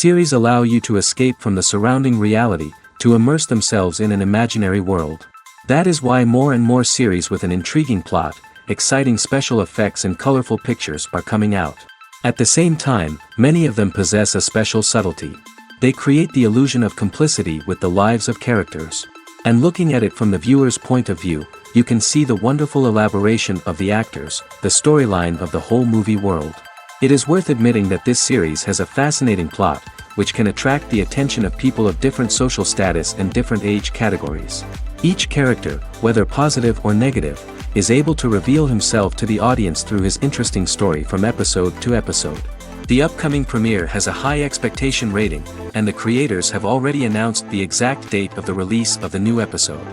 Series allow you to escape from the surrounding reality, to immerse themselves in an imaginary world. That is why more and more series with an intriguing plot, exciting special effects and colorful pictures are coming out. At the same time, many of them possess a special subtlety. They create the illusion of complicity with the lives of characters. And looking at it from the viewer's point of view, you can see the wonderful elaboration of the actors, the storyline of the whole movie world. It is worth admitting that this series has a fascinating plot, which can attract the attention of people of different social status and different age categories. Each character, whether positive or negative, is able to reveal himself to the audience through his interesting story from episode to episode. The upcoming premiere has a high expectation rating, and the creators have already announced the exact date of the release of the new episode.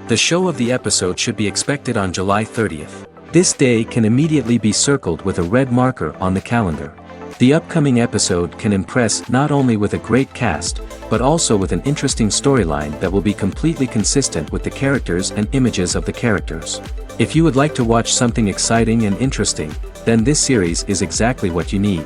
The show of the episode should be expected on July 30th. This day can immediately be circled with a red marker on the calendar. The upcoming episode can impress not only with a great cast, but also with an interesting storyline that will be completely consistent with the characters and images of the characters. If you would like to watch something exciting and interesting, then this series is exactly what you need.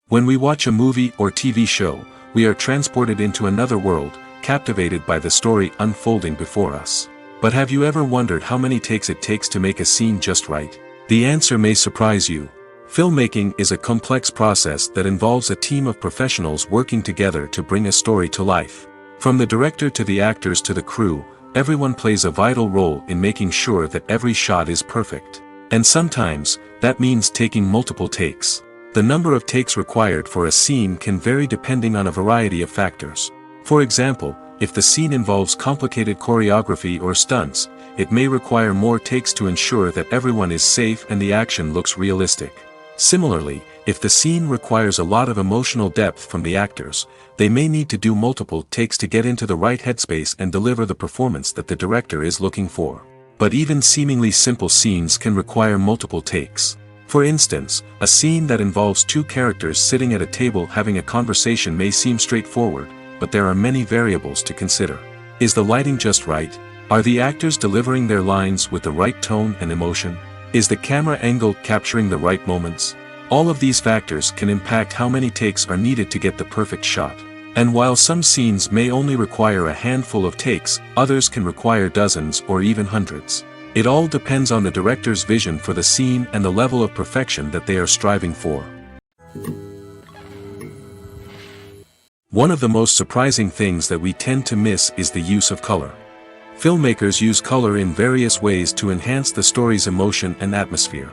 When we watch a movie or TV show, we are transported into another world, captivated by the story unfolding before us. But have you ever wondered how many takes it takes to make a scene just right? The answer may surprise you. Filmmaking is a complex process that involves a team of professionals working together to bring a story to life. From the director to the actors to the crew, everyone plays a vital role in making sure that every shot is perfect. And sometimes, that means taking multiple takes. The number of takes required for a scene can vary depending on a variety of factors. For example, if the scene involves complicated choreography or stunts, it may require more takes to ensure that everyone is safe and the action looks realistic. Similarly, if the scene requires a lot of emotional depth from the actors, they may need to do multiple takes to get into the right headspace and deliver the performance that the director is looking for. But even seemingly simple scenes can require multiple takes. For instance, a scene that involves two characters sitting at a table having a conversation may seem straightforward, but there are many variables to consider. Is the lighting just right? Are the actors delivering their lines with the right tone and emotion? Is the camera angle capturing the right moments? All of these factors can impact how many takes are needed to get the perfect shot. And while some scenes may only require a handful of takes, others can require dozens or even hundreds. It all depends on the director's vision for the scene and the level of perfection that they are striving for. One of the most surprising things that we tend to miss is the use of color. Filmmakers use color in various ways to enhance the story's emotion and atmosphere.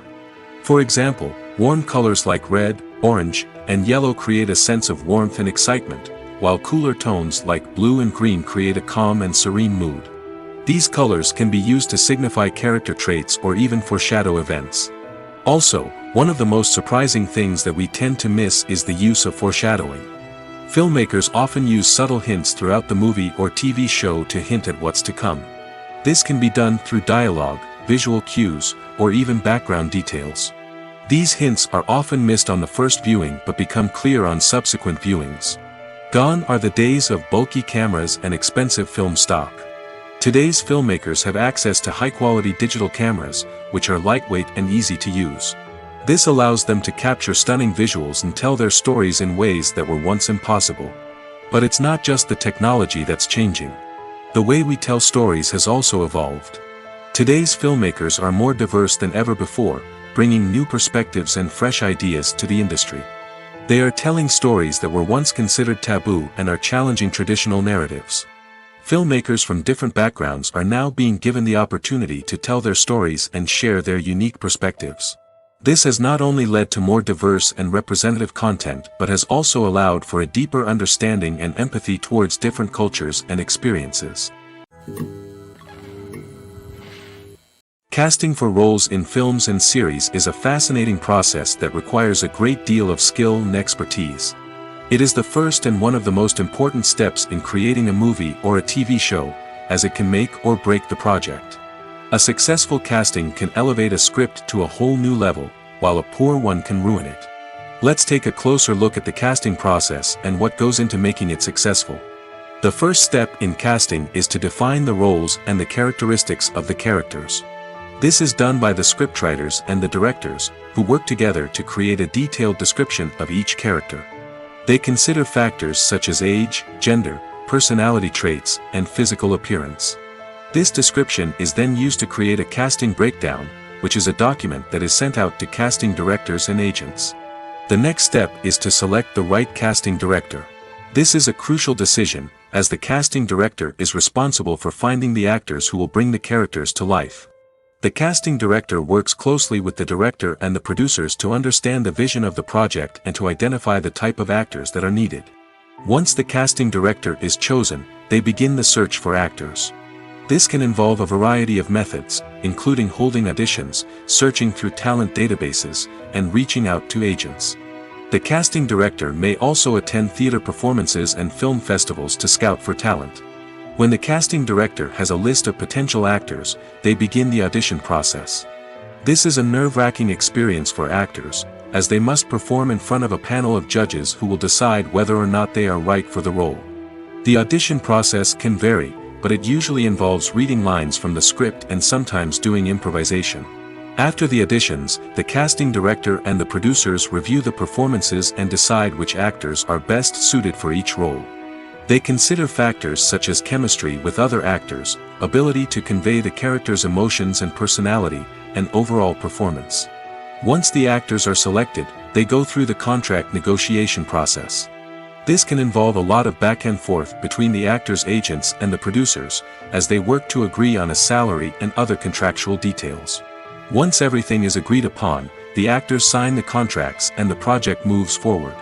For example, warm colors like red, orange, and yellow create a sense of warmth and excitement, while cooler tones like blue and green create a calm and serene mood. These colors can be used to signify character traits or even foreshadow events. Also, one of the most surprising things that we tend to miss is the use of foreshadowing. Filmmakers often use subtle hints throughout the movie or TV show to hint at what's to come. This can be done through dialogue, visual cues, or even background details. These hints are often missed on the first viewing but become clear on subsequent viewings. Gone are the days of bulky cameras and expensive film stock. Today's filmmakers have access to high-quality digital cameras, which are lightweight and easy to use. This allows them to capture stunning visuals and tell their stories in ways that were once impossible. But it's not just the technology that's changing. The way we tell stories has also evolved. Today's filmmakers are more diverse than ever before, bringing new perspectives and fresh ideas to the industry. They are telling stories that were once considered taboo and are challenging traditional narratives. Filmmakers from different backgrounds are now being given the opportunity to tell their stories and share their unique perspectives. This has not only led to more diverse and representative content but has also allowed for a deeper understanding and empathy towards different cultures and experiences. Casting for roles in films and series is a fascinating process that requires a great deal of skill and expertise. It is the first and one of the most important steps in creating a movie or a TV show, as it can make or break the project. A successful casting can elevate a script to a whole new level, while a poor one can ruin it. Let's take a closer look at the casting process and what goes into making it successful. The first step in casting is to define the roles and the characteristics of the characters. This is done by the scriptwriters and the directors, who work together to create a detailed description of each character. They consider factors such as age, gender, personality traits, and physical appearance. This description is then used to create a casting breakdown, which is a document that is sent out to casting directors and agents. The next step is to select the right casting director. This is a crucial decision, as the casting director is responsible for finding the actors who will bring the characters to life. The casting director works closely with the director and the producers to understand the vision of the project and to identify the type of actors that are needed. Once the casting director is chosen, they begin the search for actors. This can involve a variety of methods, including holding auditions, searching through talent databases, and reaching out to agents. The casting director may also attend theater performances and film festivals to scout for talent. When the casting director has a list of potential actors, they begin the audition process. This is a nerve-wracking experience for actors, as they must perform in front of a panel of judges who will decide whether or not they are right for the role. The audition process can vary, but it usually involves reading lines from the script and sometimes doing improvisation. After the auditions, the casting director and the producers review the performances and decide which actors are best suited for each role. They consider factors such as chemistry with other actors, ability to convey the character's emotions and personality, and overall performance. Once the actors are selected, they go through the contract negotiation process. This can involve a lot of back and forth between the actors' agents and the producers, as they work to agree on a salary and other contractual details. Once everything is agreed upon, the actors sign the contracts and the project moves forward.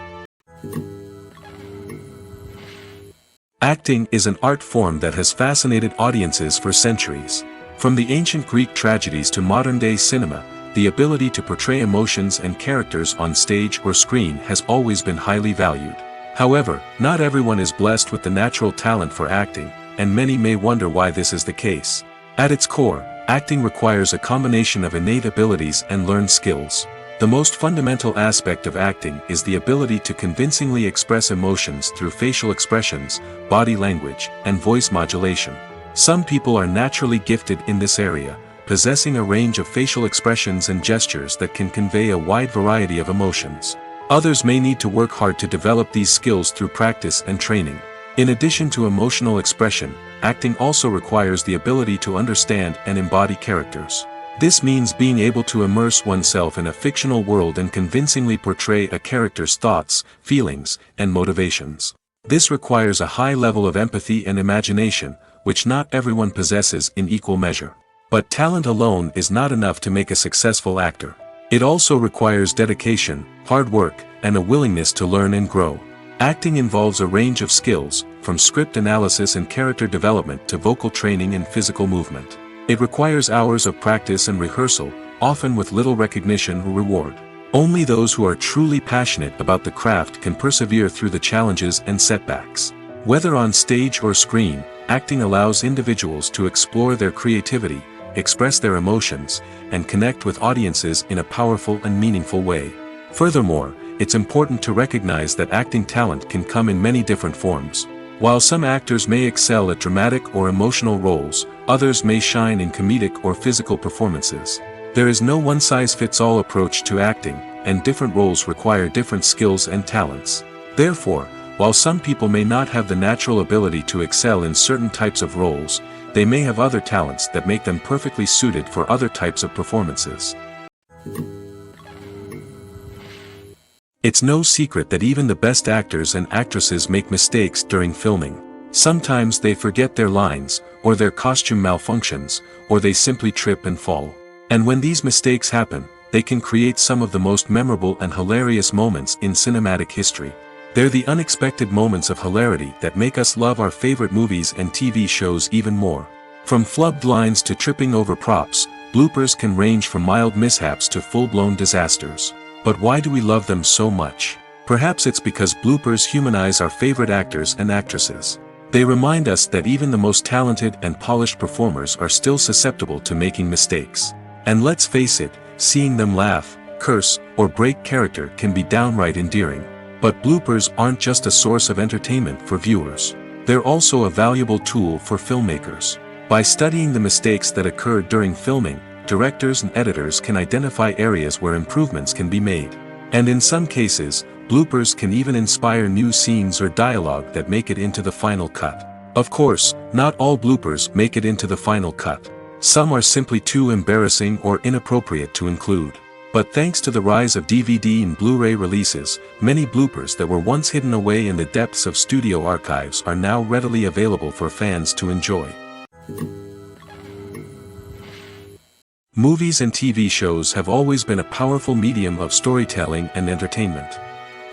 Acting is an art form that has fascinated audiences for centuries. From the ancient Greek tragedies to modern-day cinema, the ability to portray emotions and characters on stage or screen has always been highly valued. However, not everyone is blessed with the natural talent for acting, and many may wonder why this is the case. At its core, acting requires a combination of innate abilities and learned skills. The most fundamental aspect of acting is the ability to convincingly express emotions through facial expressions, body language, and voice modulation. Some people are naturally gifted in this area, possessing a range of facial expressions and gestures that can convey a wide variety of emotions. Others may need to work hard to develop these skills through practice and training. In addition to emotional expression, acting also requires the ability to understand and embody characters. This means being able to immerse oneself in a fictional world and convincingly portray a character's thoughts, feelings, and motivations. This requires a high level of empathy and imagination, which not everyone possesses in equal measure. But talent alone is not enough to make a successful actor. It also requires dedication, hard work, and a willingness to learn and grow. Acting involves a range of skills, from script analysis and character development to vocal training and physical movement. It requires hours of practice and rehearsal, often with little recognition or reward. Only those who are truly passionate about the craft can persevere through the challenges and setbacks. Whether on stage or screen, acting allows individuals to explore their creativity, express their emotions, and connect with audiences in a powerful and meaningful way. Furthermore, it's important to recognize that acting talent can come in many different forms. While some actors may excel at dramatic or emotional roles, others may shine in comedic or physical performances. There is no one-size-fits-all approach to acting, and different roles require different skills and talents. Therefore, while some people may not have the natural ability to excel in certain types of roles, they may have other talents that make them perfectly suited for other types of performances. It's no secret that even the best actors and actresses make mistakes during filming. Sometimes they forget their lines, or their costume malfunctions, or they simply trip and fall. And when these mistakes happen, they can create some of the most memorable and hilarious moments in cinematic history. They're the unexpected moments of hilarity that make us love our favorite movies and TV shows even more. From flubbed lines to tripping over props, bloopers can range from mild mishaps to full-blown disasters. But why do we love them so much? Perhaps it's because bloopers humanize our favorite actors and actresses. They remind us that even the most talented and polished performers are still susceptible to making mistakes. And let's face it, seeing them laugh, curse, or break character can be downright endearing. But bloopers aren't just a source of entertainment for viewers. They're also a valuable tool for filmmakers. By studying the mistakes that occurred during filming, directors and editors can identify areas where improvements can be made. And in some cases, bloopers can even inspire new scenes or dialogue that make it into the final cut. Of course, not all bloopers make it into the final cut. Some are simply too embarrassing or inappropriate to include. But thanks to the rise of DVD and Blu-ray releases, many bloopers that were once hidden away in the depths of studio archives are now readily available for fans to enjoy. Movies and TV shows have always been a powerful medium of storytelling and entertainment.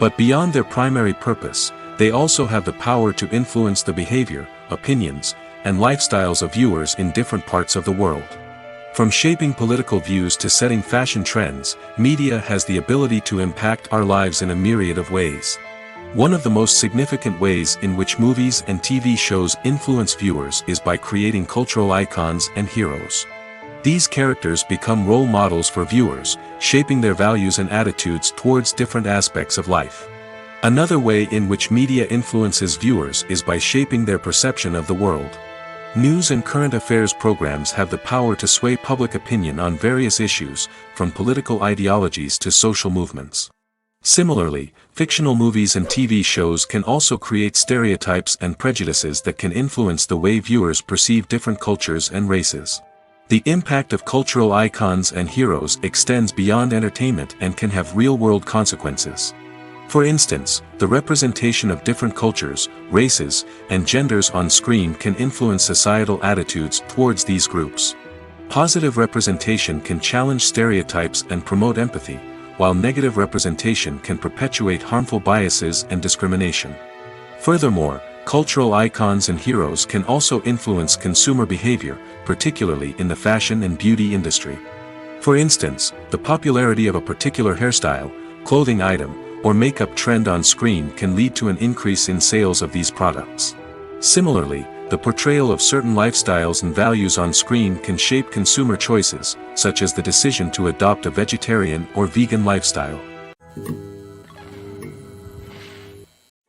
But beyond their primary purpose, they also have the power to influence the behavior, opinions, and lifestyles of viewers in different parts of the world. From shaping political views to setting fashion trends, media has the ability to impact our lives in a myriad of ways. One of the most significant ways in which movies and TV shows influence viewers is by creating cultural icons and heroes. These characters become role models for viewers, shaping their values and attitudes towards different aspects of life. Another way in which media influences viewers is by shaping their perception of the world. News and current affairs programs have the power to sway public opinion on various issues, from political ideologies to social movements. Similarly, fictional movies and TV shows can also create stereotypes and prejudices that can influence the way viewers perceive different cultures and races. The impact of cultural icons and heroes extends beyond entertainment and can have real-world consequences. For instance, the representation of different cultures, races, and genders on screen can influence societal attitudes towards these groups. Positive representation can challenge stereotypes and promote empathy, while negative representation can perpetuate harmful biases and discrimination. Furthermore, cultural icons and heroes can also influence consumer behavior, particularly in the fashion and beauty industry. For instance, the popularity of a particular hairstyle, clothing item, or makeup trend on screen can lead to an increase in sales of these products. Similarly, the portrayal of certain lifestyles and values on screen can shape consumer choices, such as the decision to adopt a vegetarian or vegan lifestyle.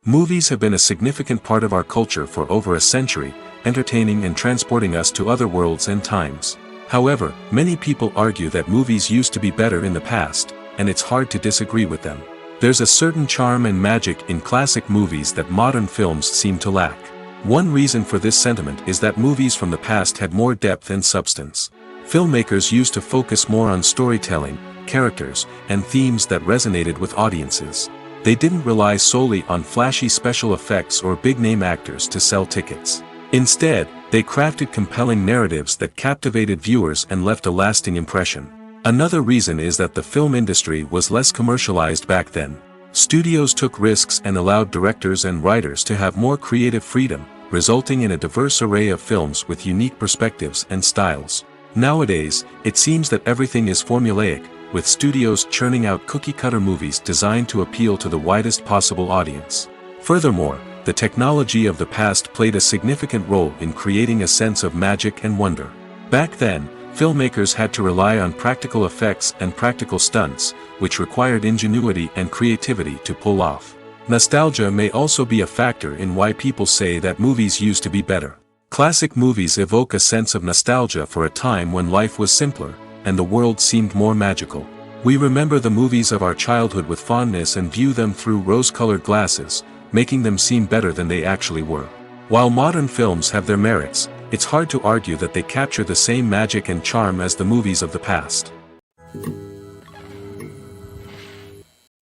Movies have been a significant part of our culture for over a century, entertaining and transporting us to other worlds and times. However, many people argue that movies used to be better in the past, and it's hard to disagree with them. There's a certain charm and magic in classic movies that modern films seem to lack. One reason for this sentiment is that movies from the past had more depth and substance. Filmmakers used to focus more on storytelling, characters, and themes that resonated with audiences. They didn't rely solely on flashy special effects or big-name actors to sell tickets. Instead, they crafted compelling narratives that captivated viewers and left a lasting impression. Another reason is that the film industry was less commercialized back then. Studios took risks and allowed directors and writers to have more creative freedom, resulting in a diverse array of films with unique perspectives and styles. Nowadays, it seems that everything is formulaic, with studios churning out cookie-cutter movies designed to appeal to the widest possible audience. Furthermore, the technology of the past played a significant role in creating a sense of magic and wonder. Back then, filmmakers had to rely on practical effects and practical stunts, which required ingenuity and creativity to pull off. Nostalgia may also be a factor in why people say that movies used to be better. Classic movies evoke a sense of nostalgia for a time when life was simpler, and the world seemed more magical. We remember the movies of our childhood with fondness and view them through rose-colored glasses, making them seem better than they actually were. While modern films have their merits, it's hard to argue that they capture the same magic and charm as the movies of the past.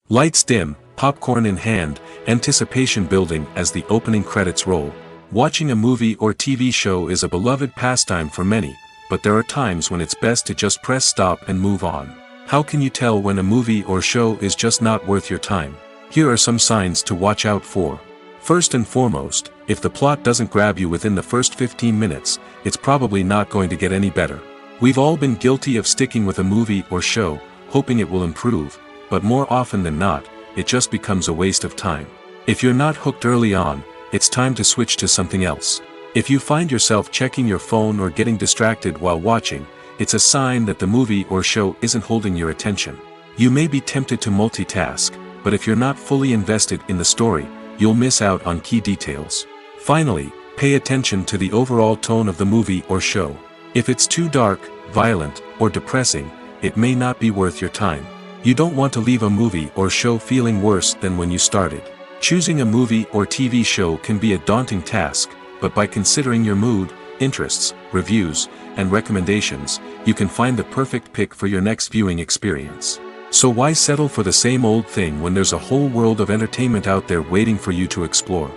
Lights dim, popcorn in hand, anticipation building as the opening credits roll. Watching a movie or TV show is a beloved pastime for many, but there are times when it's best to just press stop and move on. How can you tell when a movie or show is just not worth your time? Here are some signs to watch out for. First and foremost, if the plot doesn't grab you within the first 15 minutes, it's probably not going to get any better. We've all been guilty of sticking with a movie or show, hoping it will improve, but more often than not, it just becomes a waste of time. If you're not hooked early on, it's time to switch to something else. If you find yourself checking your phone or getting distracted while watching, it's a sign that the movie or show isn't holding your attention. You may be tempted to multitask, but if you're not fully invested in the story, you'll miss out on key details. Finally, pay attention to the overall tone of the movie or show. If it's too dark, violent, or depressing, it may not be worth your time. You don't want to leave a movie or show feeling worse than when you started. Choosing a movie or TV show can be a daunting task, but by considering your mood, interests, reviews, and recommendations, you can find the perfect pick for your next viewing experience. So why settle for the same old thing when there's a whole world of entertainment out there waiting for you to explore?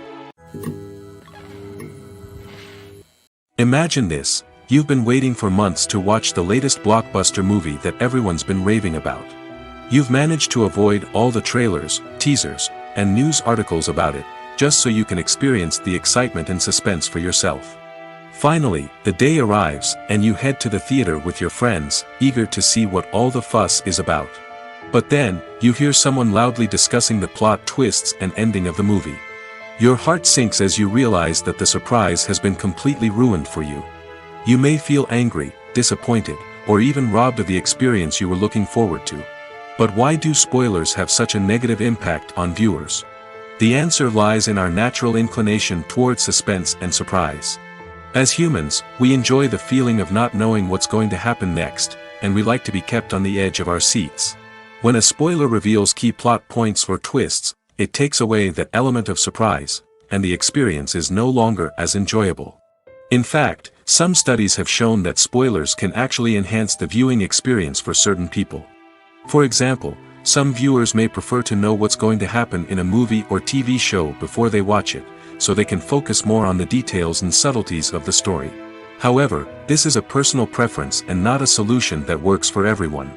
Imagine this: you've been waiting for months to watch the latest blockbuster movie that everyone's been raving about. You've managed to avoid all the trailers, teasers, and news articles about it, just so you can experience the excitement and suspense for yourself. Finally, the day arrives, and you head to the theater with your friends, eager to see what all the fuss is about. But then, you hear someone loudly discussing the plot twists and ending of the movie. Your heart sinks as you realize that the surprise has been completely ruined for you. You may feel angry, disappointed, or even robbed of the experience you were looking forward to. But why do spoilers have such a negative impact on viewers? The answer lies in our natural inclination toward suspense and surprise. As humans, we enjoy the feeling of not knowing what's going to happen next, and we like to be kept on the edge of our seats. When a spoiler reveals key plot points or twists, it takes away that element of surprise, and the experience is no longer as enjoyable. In fact, some studies have shown that spoilers can actually enhance the viewing experience for certain people. For example, some viewers may prefer to know what's going to happen in a movie or TV show before they watch it, so they can focus more on the details and subtleties of the story. However, this is a personal preference and not a solution that works for everyone.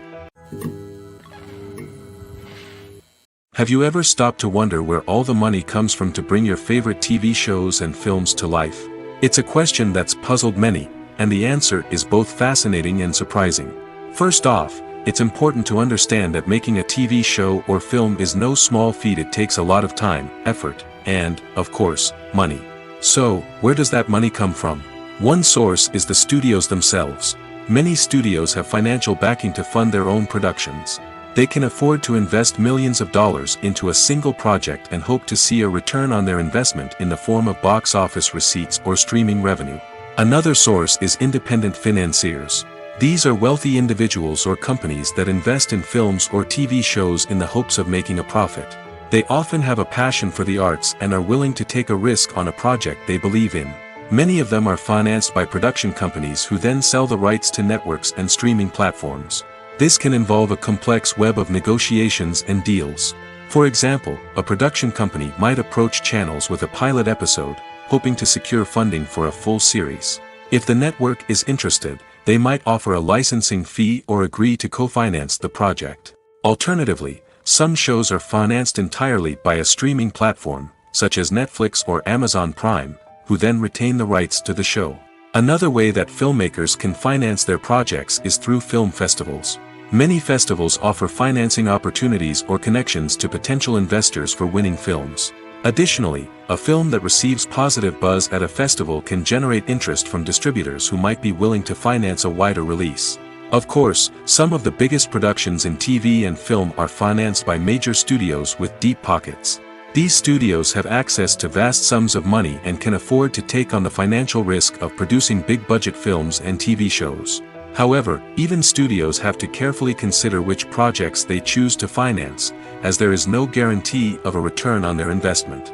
Have you ever stopped to wonder where all the money comes from to bring your favorite TV shows and films to life? It's a question that's puzzled many, and the answer is both fascinating and surprising. First off, it's important to understand that making a TV show or film is no small feat. It takes a lot of time, effort, and, of course, money. So, where does that money come from? One source is the studios themselves. Many studios have financial backing to fund their own productions. They can afford to invest millions of dollars into a single project and hope to see a return on their investment in the form of box office receipts or streaming revenue. Another source is independent financiers. These are wealthy individuals or companies that invest in films or TV shows in the hopes of making a profit. They often have a passion for the arts and are willing to take a risk on a project they believe in. Many of them are financed by production companies who then sell the rights to networks and streaming platforms. This can involve a complex web of negotiations and deals. For example, a production company might approach channels with a pilot episode, hoping to secure funding for a full series. If the network is interested, they might offer a licensing fee or agree to co-finance the project. Alternatively, some shows are financed entirely by a streaming platform, such as Netflix or Amazon Prime, who then retain the rights to the show. Another way that filmmakers can finance their projects is through film festivals. Many festivals offer financing opportunities or connections to potential investors for winning films. Additionally, a film that receives positive buzz at a festival can generate interest from distributors who might be willing to finance a wider release. Of course, some of the biggest productions in TV and film are financed by major studios with deep pockets. These studios have access to vast sums of money and can afford to take on the financial risk of producing big-budget films and TV shows. However, even studios have to carefully consider which projects they choose to finance, as there is no guarantee of a return on their investment.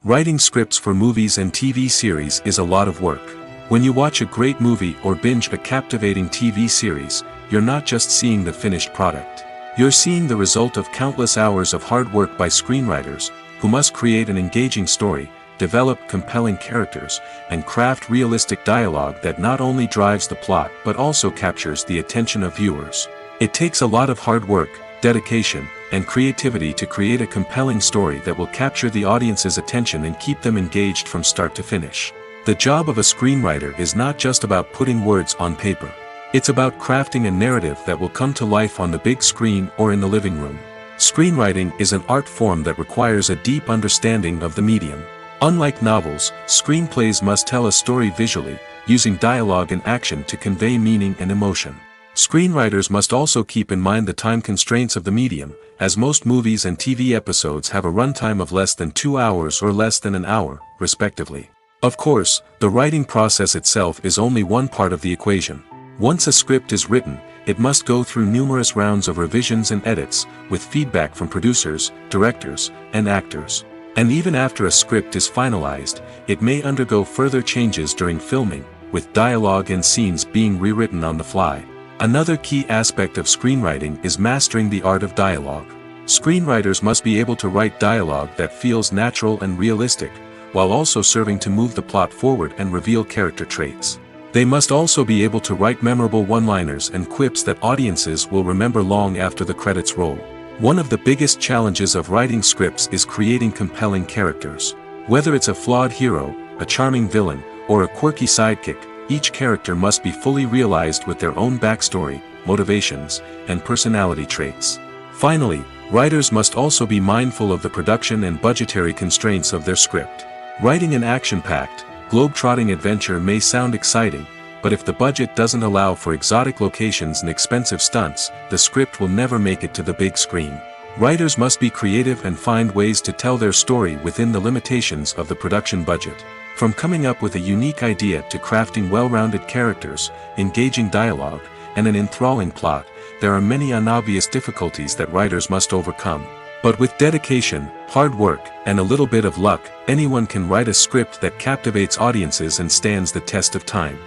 Writing scripts for movies and TV series is a lot of work. When you watch a great movie or binge a captivating TV series, you're not just seeing the finished product. You're seeing the result of countless hours of hard work by screenwriters, who must create an engaging story, develop compelling characters, and craft realistic dialogue that not only drives the plot but also captures the attention of viewers. It takes a lot of hard work, dedication, and creativity to create a compelling story that will capture the audience's attention and keep them engaged from start to finish. The job of a screenwriter is not just about putting words on paper. It's about crafting a narrative that will come to life on the big screen or in the living room. Screenwriting is an art form that requires a deep understanding of the medium. Unlike novels, screenplays must tell a story visually, using dialogue and action to convey meaning and emotion. Screenwriters must also keep in mind the time constraints of the medium, as most movies and TV episodes have a runtime of less than 2 hours or less than an hour, respectively. Of course, the writing process itself is only one part of the equation. Once a script is written, it must go through numerous rounds of revisions and edits, with feedback from producers, directors, and actors. And even after a script is finalized, it may undergo further changes during filming, with dialogue and scenes being rewritten on the fly. Another key aspect of screenwriting is mastering the art of dialogue. Screenwriters must be able to write dialogue that feels natural and realistic, while also serving to move the plot forward and reveal character traits. They must also be able to write memorable one-liners and quips that audiences will remember long after the credits roll. One of the biggest challenges of writing scripts is creating compelling characters. Whether it's a flawed hero, a charming villain, or a quirky sidekick, each character must be fully realized with their own backstory, motivations, and personality traits. Finally, writers must also be mindful of the production and budgetary constraints of their script. Writing an action-packed, globe-trotting adventure may sound exciting, but if the budget doesn't allow for exotic locations and expensive stunts, the script will never make it to the big screen. Writers must be creative and find ways to tell their story within the limitations of the production budget. From coming up with a unique idea to crafting well-rounded characters, engaging dialogue, and an enthralling plot, there are many unobvious difficulties that writers must overcome. But with dedication, hard work, and a little bit of luck, anyone can write a script that captivates audiences and stands the test of time.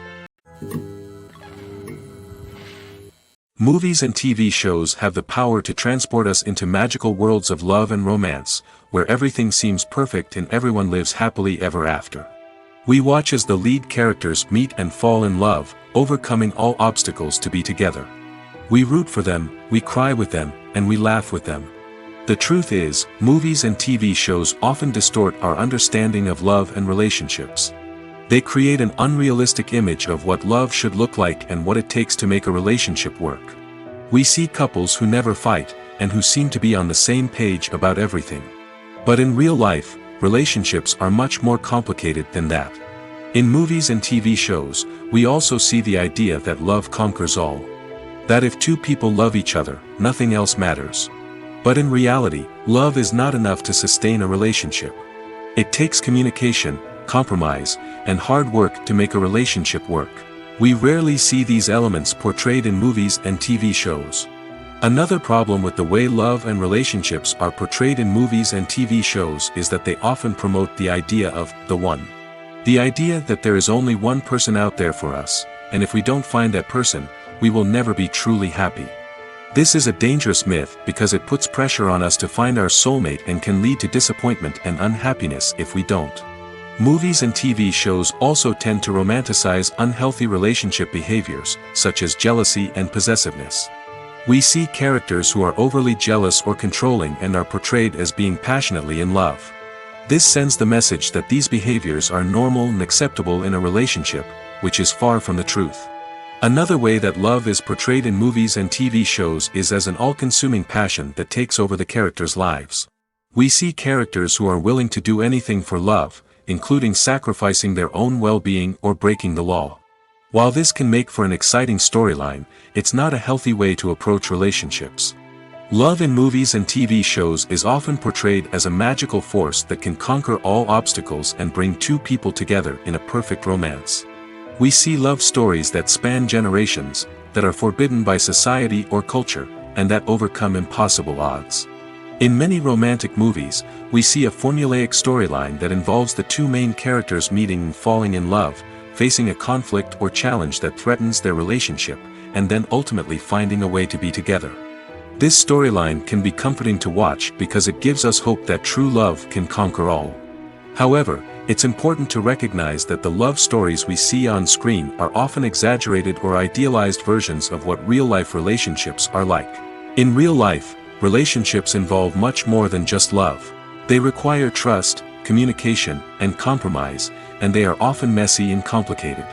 Movies and TV shows have the power to transport us into magical worlds of love and romance, where everything seems perfect and everyone lives happily ever after. We watch as the lead characters meet and fall in love, overcoming all obstacles to be together. We root for them, we cry with them, and we laugh with them. The truth is, movies and TV shows often distort our understanding of love and relationships. They create an unrealistic image of what love should look like and what it takes to make a relationship work. We see couples who never fight, and who seem to be on the same page about everything. But in real life, relationships are much more complicated than that. In movies and TV shows, we also see the idea that love conquers all. That if two people love each other, nothing else matters. But in reality, love is not enough to sustain a relationship. It takes communication, compromise, and hard work to make a relationship work. We rarely see these elements portrayed in movies and TV shows. Another problem with the way love and relationships are portrayed in movies and TV shows is that they often promote the idea of the one. The idea that there is only one person out there for us, and if we don't find that person, we will never be truly happy. This is a dangerous myth because it puts pressure on us to find our soulmate and can lead to disappointment and unhappiness if we don't. Movies and TV shows also tend to romanticize unhealthy relationship behaviors, such as jealousy and possessiveness. We see characters who are overly jealous or controlling and are portrayed as being passionately in love. This sends the message that these behaviors are normal and acceptable in a relationship, which is far from the truth. Another way that love is portrayed in movies and TV shows is as an all-consuming passion that takes over the characters' lives. We see characters who are willing to do anything for love, including sacrificing their own well-being or breaking the law. While this can make for an exciting storyline, it's not a healthy way to approach relationships. Love in movies and TV shows is often portrayed as a magical force that can conquer all obstacles and bring two people together in a perfect romance. We see love stories that span generations, that are forbidden by society or culture, and that overcome impossible odds. In many romantic movies, we see a formulaic storyline that involves the two main characters meeting and falling in love, facing a conflict or challenge that threatens their relationship, and then ultimately finding a way to be together. This storyline can be comforting to watch because it gives us hope that true love can conquer all. However, it's important to recognize that the love stories we see on screen are often exaggerated or idealized versions of what real-life relationships are like. In real life, relationships involve much more than just love. They require trust, communication, and compromise, and they are often messy and complicated.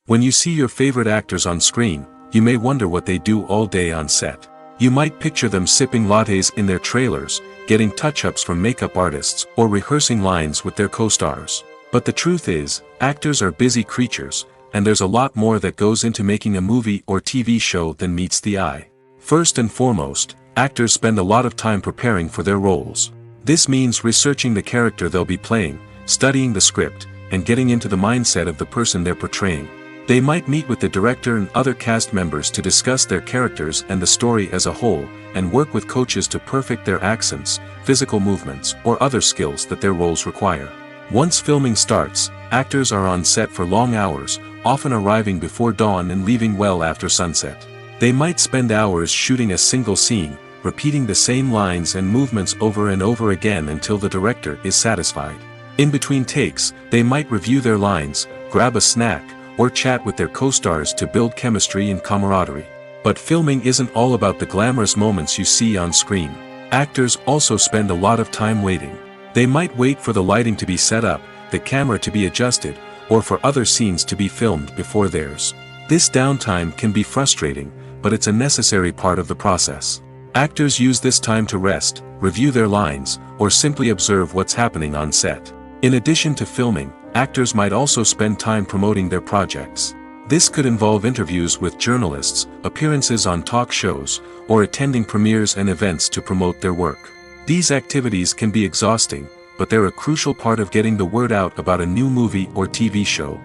When you see your favorite actors on screen, you may wonder what they do all day on set. You might picture them sipping lattes in their trailers, getting touch-ups from makeup artists, or rehearsing lines with their co-stars. But the truth is, actors are busy creatures, and there's a lot more that goes into making a movie or TV show than meets the eye. First and foremost, actors spend a lot of time preparing for their roles. This means researching the character they'll be playing, studying the script, and getting into the mindset of the person they're portraying. They might meet with the director and other cast members to discuss their characters and the story as a whole, and work with coaches to perfect their accents, physical movements, or other skills that their roles require. Once filming starts, actors are on set for long hours, often arriving before dawn and leaving well after sunset. They might spend hours shooting a single scene, repeating the same lines and movements over and over again until the director is satisfied. In between takes, they might review their lines, grab a snack, or chat with their co-stars to build chemistry and camaraderie. But filming isn't all about the glamorous moments you see on screen. Actors also spend a lot of time waiting. They might wait for the lighting to be set up, the camera to be adjusted, or for other scenes to be filmed before theirs. This downtime can be frustrating, but it's a necessary part of the process. Actors use this time to rest, review their lines, or simply observe what's happening on set. In addition to filming, actors might also spend time promoting their projects. This could involve interviews with journalists, appearances on talk shows, or attending premieres and events to promote their work. These activities can be exhausting, but they're a crucial part of getting the word out about a new movie or TV show.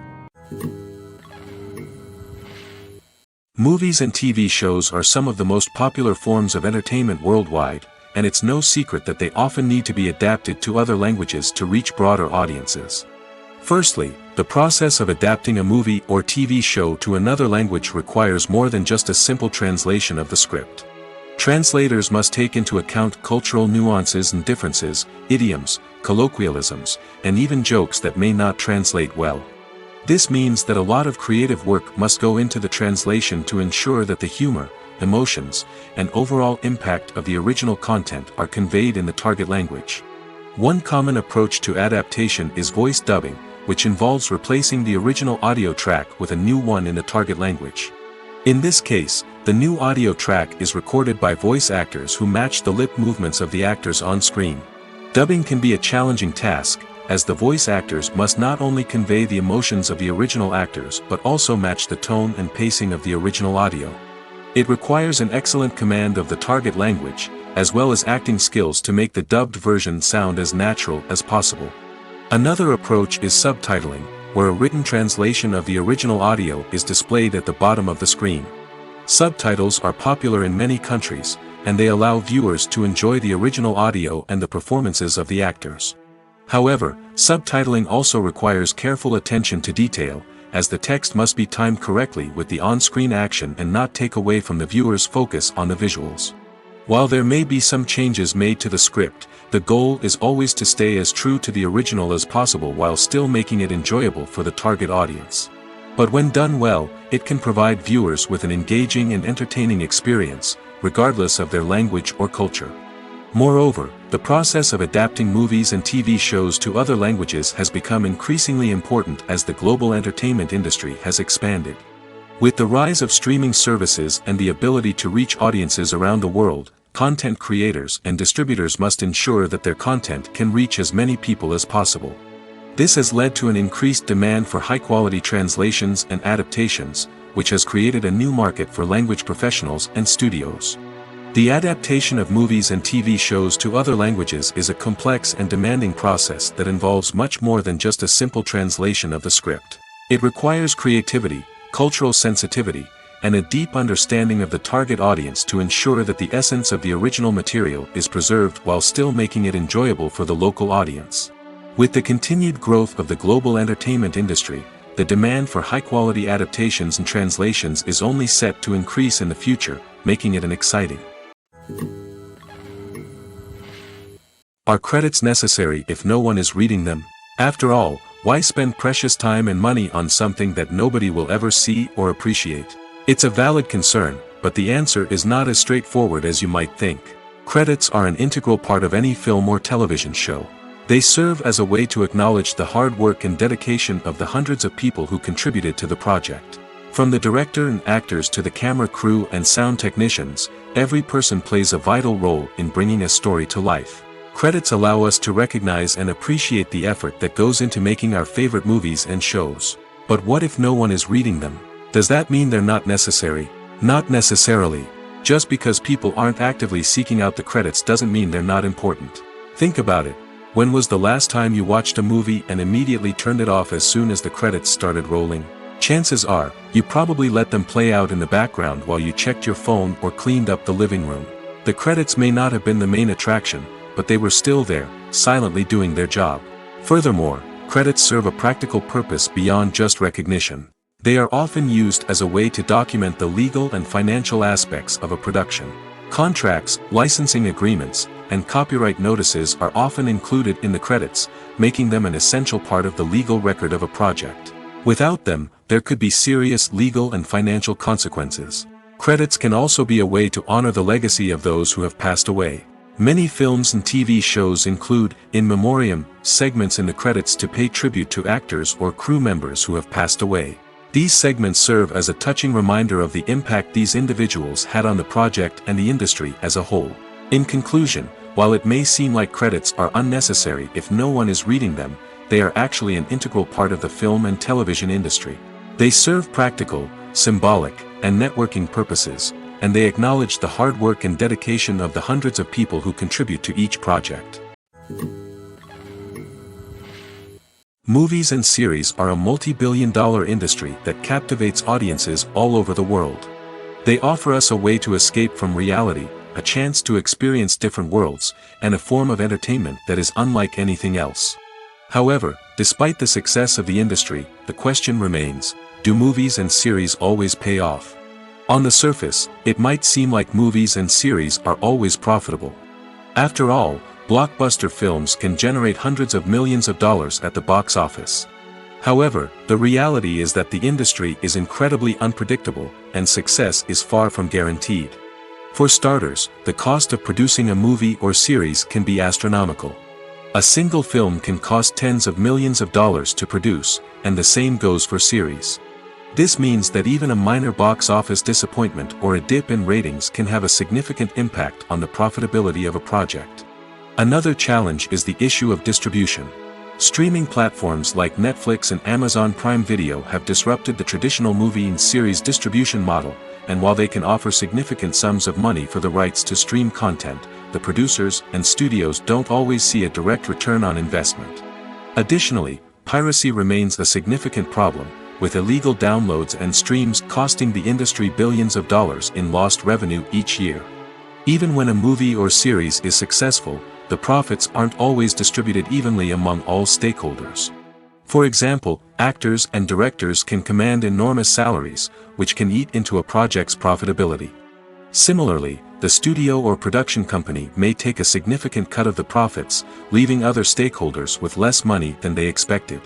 Movies and TV shows are some of the most popular forms of entertainment worldwide, and it's no secret that they often need to be adapted to other languages to reach broader audiences. Firstly, the process of adapting a movie or TV show to another language requires more than just a simple translation of the script. Translators must take into account cultural nuances and differences, idioms, colloquialisms, and even jokes that may not translate well. This means that a lot of creative work must go into the translation to ensure that the humor, emotions, and overall impact of the original content are conveyed in the target language. One common approach to adaptation is voice dubbing, which involves replacing the original audio track with a new one in the target language. In this case, the new audio track is recorded by voice actors who match the lip movements of the actors on screen. Dubbing can be a challenging task, as the voice actors must not only convey the emotions of the original actors but also match the tone and pacing of the original audio. It requires an excellent command of the target language, as well as acting skills to make the dubbed version sound as natural as possible. Another approach is subtitling, where a written translation of the original audio is displayed at the bottom of the screen. Subtitles are popular in many countries, and they allow viewers to enjoy the original audio and the performances of the actors. However, subtitling also requires careful attention to detail, as the text must be timed correctly with the on-screen action and not take away from the viewer's focus on the visuals. While there may be some changes made to the script, the goal is always to stay as true to the original as possible while still making it enjoyable for the target audience. But when done well, it can provide viewers with an engaging and entertaining experience, regardless of their language or culture. Moreover, the process of adapting movies and TV shows to other languages has become increasingly important as the global entertainment industry has expanded. With the rise of streaming services and the ability to reach audiences around the world, content creators and distributors must ensure that their content can reach as many people as possible. This has led to an increased demand for high-quality translations and adaptations, which has created a new market for language professionals and studios. The adaptation of movies and TV shows to other languages is a complex and demanding process that involves much more than just a simple translation of the script. It requires creativity, cultural sensitivity, and a deep understanding of the target audience to ensure that the essence of the original material is preserved while still making it enjoyable for the local audience. With the continued growth of the global entertainment industry, the demand for high-quality adaptations and translations is only set to increase in the future, making it an exciting. Are credits necessary if no one is reading them? After all, why spend precious time and money on something that nobody will ever see or appreciate? It's a valid concern, but the answer is not as straightforward as you might think. Credits are an integral part of any film or television show. They serve as a way to acknowledge the hard work and dedication of the hundreds of people who contributed to the project. From the director and actors to the camera crew and sound technicians, every person plays a vital role in bringing a story to life. Credits allow us to recognize and appreciate the effort that goes into making our favorite movies and shows. But what if no one is reading them? Does that mean they're not necessary? Not necessarily. Just because people aren't actively seeking out the credits doesn't mean they're not important. Think about it. When was the last time you watched a movie and immediately turned it off as soon as the credits started rolling? Chances are, you probably let them play out in the background while you checked your phone or cleaned up the living room. The credits may not have been the main attraction, but they were still there, silently doing their job. Furthermore, credits serve a practical purpose beyond just recognition. They are often used as a way to document the legal and financial aspects of a production. Contracts, licensing agreements, and copyright notices are often included in the credits, making them an essential part of the legal record of a project. Without them, there could be serious legal and financial consequences. Credits can also be a way to honor the legacy of those who have passed away. Many films and TV shows include, in memoriam, segments in the credits to pay tribute to actors or crew members who have passed away. These segments serve as a touching reminder of the impact these individuals had on the project and the industry as a whole. In conclusion, while it may seem like credits are unnecessary if no one is reading them, they are actually an integral part of the film and television industry. They serve practical, symbolic, and networking purposes, and they acknowledge the hard work and dedication of the hundreds of people who contribute to each project. Movies and series are a multi-billion-dollar industry that captivates audiences all over the world. They offer us a way to escape from reality, a chance to experience different worlds, and a form of entertainment that is unlike anything else. However, despite the success of the industry, the question remains, do movies and series always pay off? On the surface, it might seem like movies and series are always profitable. After all, blockbuster films can generate hundreds of millions of dollars at the box office. However, the reality is that the industry is incredibly unpredictable, and success is far from guaranteed. For starters, the cost of producing a movie or series can be astronomical. A single film can cost tens of millions of dollars to produce, and the same goes for series. This means that even a minor box office disappointment or a dip in ratings can have a significant impact on the profitability of a project. Another challenge is the issue of distribution. Streaming platforms like Netflix and Amazon Prime Video have disrupted the traditional movie and series distribution model, and while they can offer significant sums of money for the rights to stream content, the producers and studios don't always see a direct return on investment. Additionally, piracy remains a significant problem, with illegal downloads and streams costing the industry billions of dollars in lost revenue each year. Even when a movie or series is successful, the profits aren't always distributed evenly among all stakeholders. For example, actors and directors can command enormous salaries, which can eat into a project's profitability. Similarly, the studio or production company may take a significant cut of the profits, leaving other stakeholders with less money than they expected.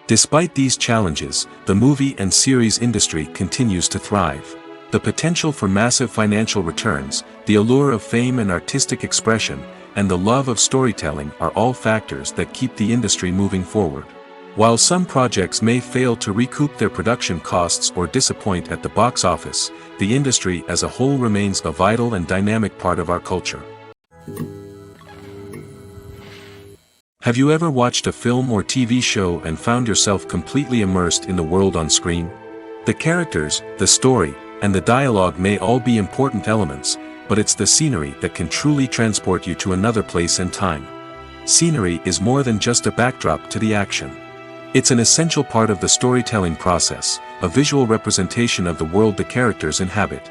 Despite these challenges, the movie and series industry continues to thrive. The potential for massive financial returns, the allure of fame and artistic expression, and the love of storytelling are all factors that keep the industry moving forward. While some projects may fail to recoup their production costs or disappoint at the box office, the industry as a whole remains a vital and dynamic part of our culture. Have you ever watched a film or TV show and found yourself completely immersed in the world on screen? The characters, the story, and the dialogue may all be important elements, but it's the scenery that can truly transport you to another place and time. Scenery is more than just a backdrop to the action. It's an essential part of the storytelling process, a visual representation of the world the characters inhabit.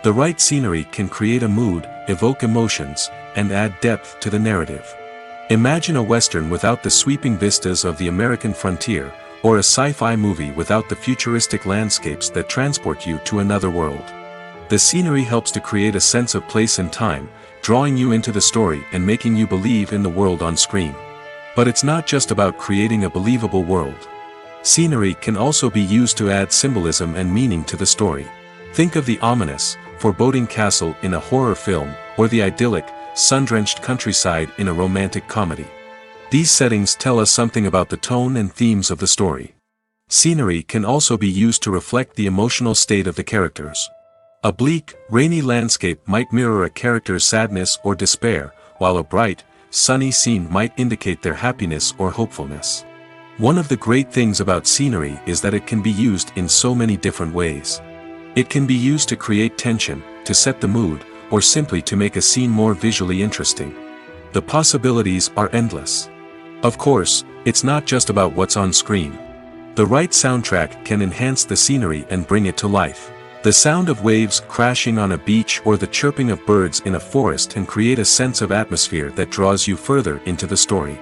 The right scenery can create a mood, evoke emotions, and add depth to the narrative. Imagine a Western without the sweeping vistas of the American frontier, or a sci-fi movie without the futuristic landscapes that transport you to another world. The scenery helps to create a sense of place and time, drawing you into the story and making you believe in the world on screen. But it's not just about creating a believable world. Scenery can also be used to add symbolism and meaning to the story. Think of the ominous, foreboding castle in a horror film, or the idyllic, sun-drenched countryside in a romantic comedy. These settings tell us something about the tone and themes of the story. Scenery can also be used to reflect the emotional state of the characters. A bleak, rainy landscape might mirror a character's sadness or despair, while a bright, sunny scene might indicate their happiness or hopefulness. One of the great things about scenery is that it can be used in so many different ways. It can be used to create tension, to set the mood, or simply to make a scene more visually interesting. The possibilities are endless. Of course, it's not just about what's on screen. The right soundtrack can enhance the scenery and bring it to life. The sound of waves crashing on a beach or the chirping of birds in a forest can create a sense of atmosphere that draws you further into the story.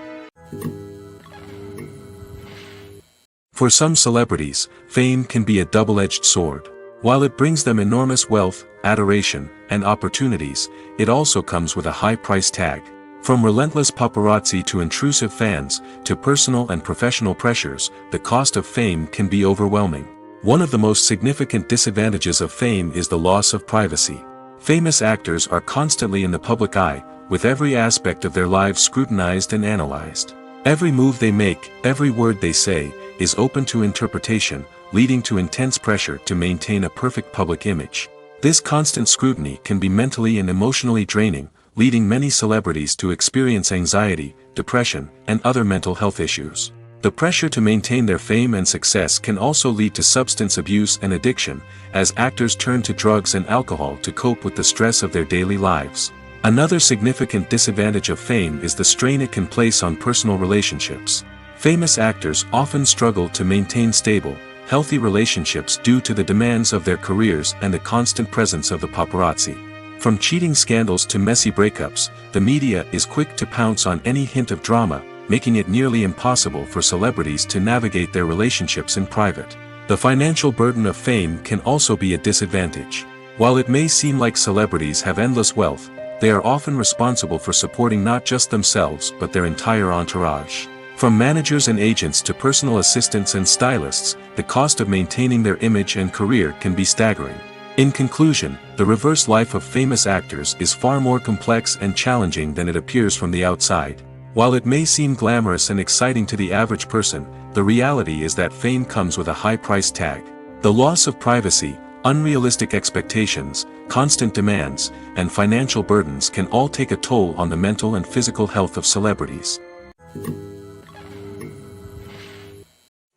For some celebrities, fame can be a double-edged sword. While it brings them enormous wealth, adoration, and opportunities, it also comes with a high price tag. From relentless paparazzi to intrusive fans, to personal and professional pressures, the cost of fame can be overwhelming. One of the most significant disadvantages of fame is the loss of privacy. Famous actors are constantly in the public eye, with every aspect of their lives scrutinized and analyzed. Every move they make, every word they say, is open to interpretation, leading to intense pressure to maintain a perfect public image. This constant scrutiny can be mentally and emotionally draining, leading many celebrities to experience anxiety, depression, and other mental health issues. The pressure to maintain their fame and success can also lead to substance abuse and addiction, as actors turn to drugs and alcohol to cope with the stress of their daily lives. Another significant disadvantage of fame is the strain it can place on personal relationships. Famous actors often struggle to maintain stable, healthy relationships due to the demands of their careers and the constant presence of the paparazzi. From cheating scandals to messy breakups, the media is quick to pounce on any hint of drama, making it nearly impossible for celebrities to navigate their relationships in private. The financial burden of fame can also be a disadvantage. While it may seem like celebrities have endless wealth, they are often responsible for supporting not just themselves but their entire entourage. From managers and agents to personal assistants and stylists, the cost of maintaining their image and career can be staggering. In conclusion, the reverse life of famous actors is far more complex and challenging than it appears from the outside. While it may seem glamorous and exciting to the average person, the reality is that fame comes with a high price tag. The loss of privacy, unrealistic expectations, constant demands, and financial burdens can all take a toll on the mental and physical health of celebrities.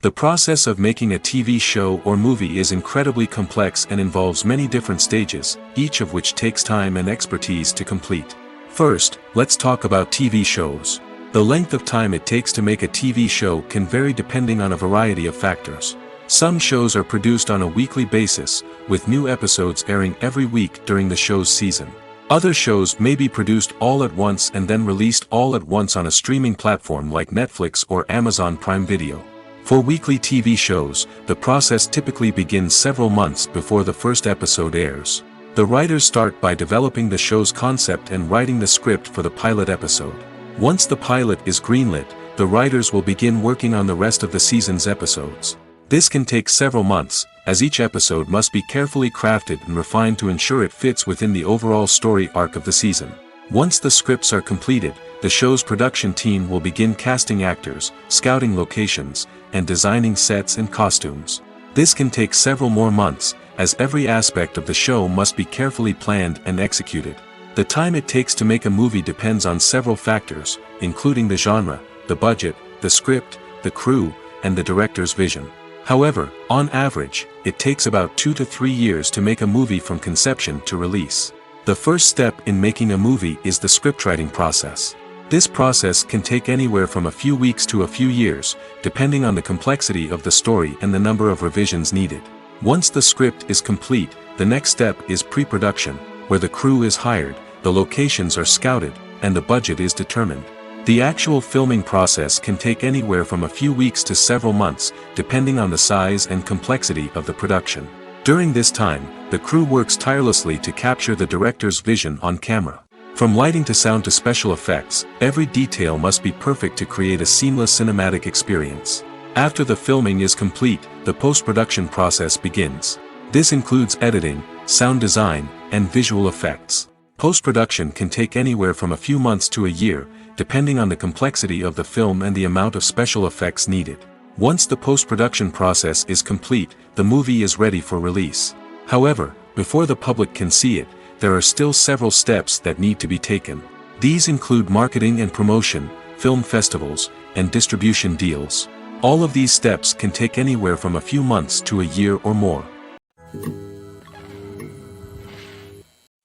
The process of making a TV show or movie is incredibly complex and involves many different stages, each of which takes time and expertise to complete. First, let's talk about TV shows. The length of time it takes to make a TV show can vary depending on a variety of factors. Some shows are produced on a weekly basis, with new episodes airing every week during the show's season. Other shows may be produced all at once and then released all at once on a streaming platform like Netflix or Amazon Prime Video. For weekly TV shows, the process typically begins several months before the first episode airs. The writers start by developing the show's concept and writing the script for the pilot episode. Once the pilot is greenlit, the writers will begin working on the rest of the season's episodes. This can take several months, as each episode must be carefully crafted and refined to ensure it fits within the overall story arc of the season. Once the scripts are completed, the show's production team will begin casting actors, scouting locations, and designing sets and costumes. This can take several more months, as every aspect of the show must be carefully planned and executed. The time it takes to make a movie depends on several factors, including the genre, the budget, the script, the crew, and the director's vision. However, on average, it takes about 2 to 3 years to make a movie from conception to release. The first step in making a movie is the scriptwriting process. This process can take anywhere from a few weeks to a few years, depending on the complexity of the story and the number of revisions needed. Once the script is complete, the next step is pre-production, where the crew is hired, the locations are scouted, and the budget is determined. The actual filming process can take anywhere from a few weeks to several months, depending on the size and complexity of the production. During this time, the crew works tirelessly to capture the director's vision on camera. From lighting to sound to special effects, every detail must be perfect to create a seamless cinematic experience. After the filming is complete, the post-production process begins. This includes editing, sound design, and visual effects. Post-production can take anywhere from a few months to a year, depending on the complexity of the film and the amount of special effects needed. Once the post-production process is complete, the movie is ready for release. However, before the public can see it, there are still several steps that need to be taken. These include marketing and promotion, film festivals, and distribution deals. All of these steps can take anywhere from a few months to a year or more.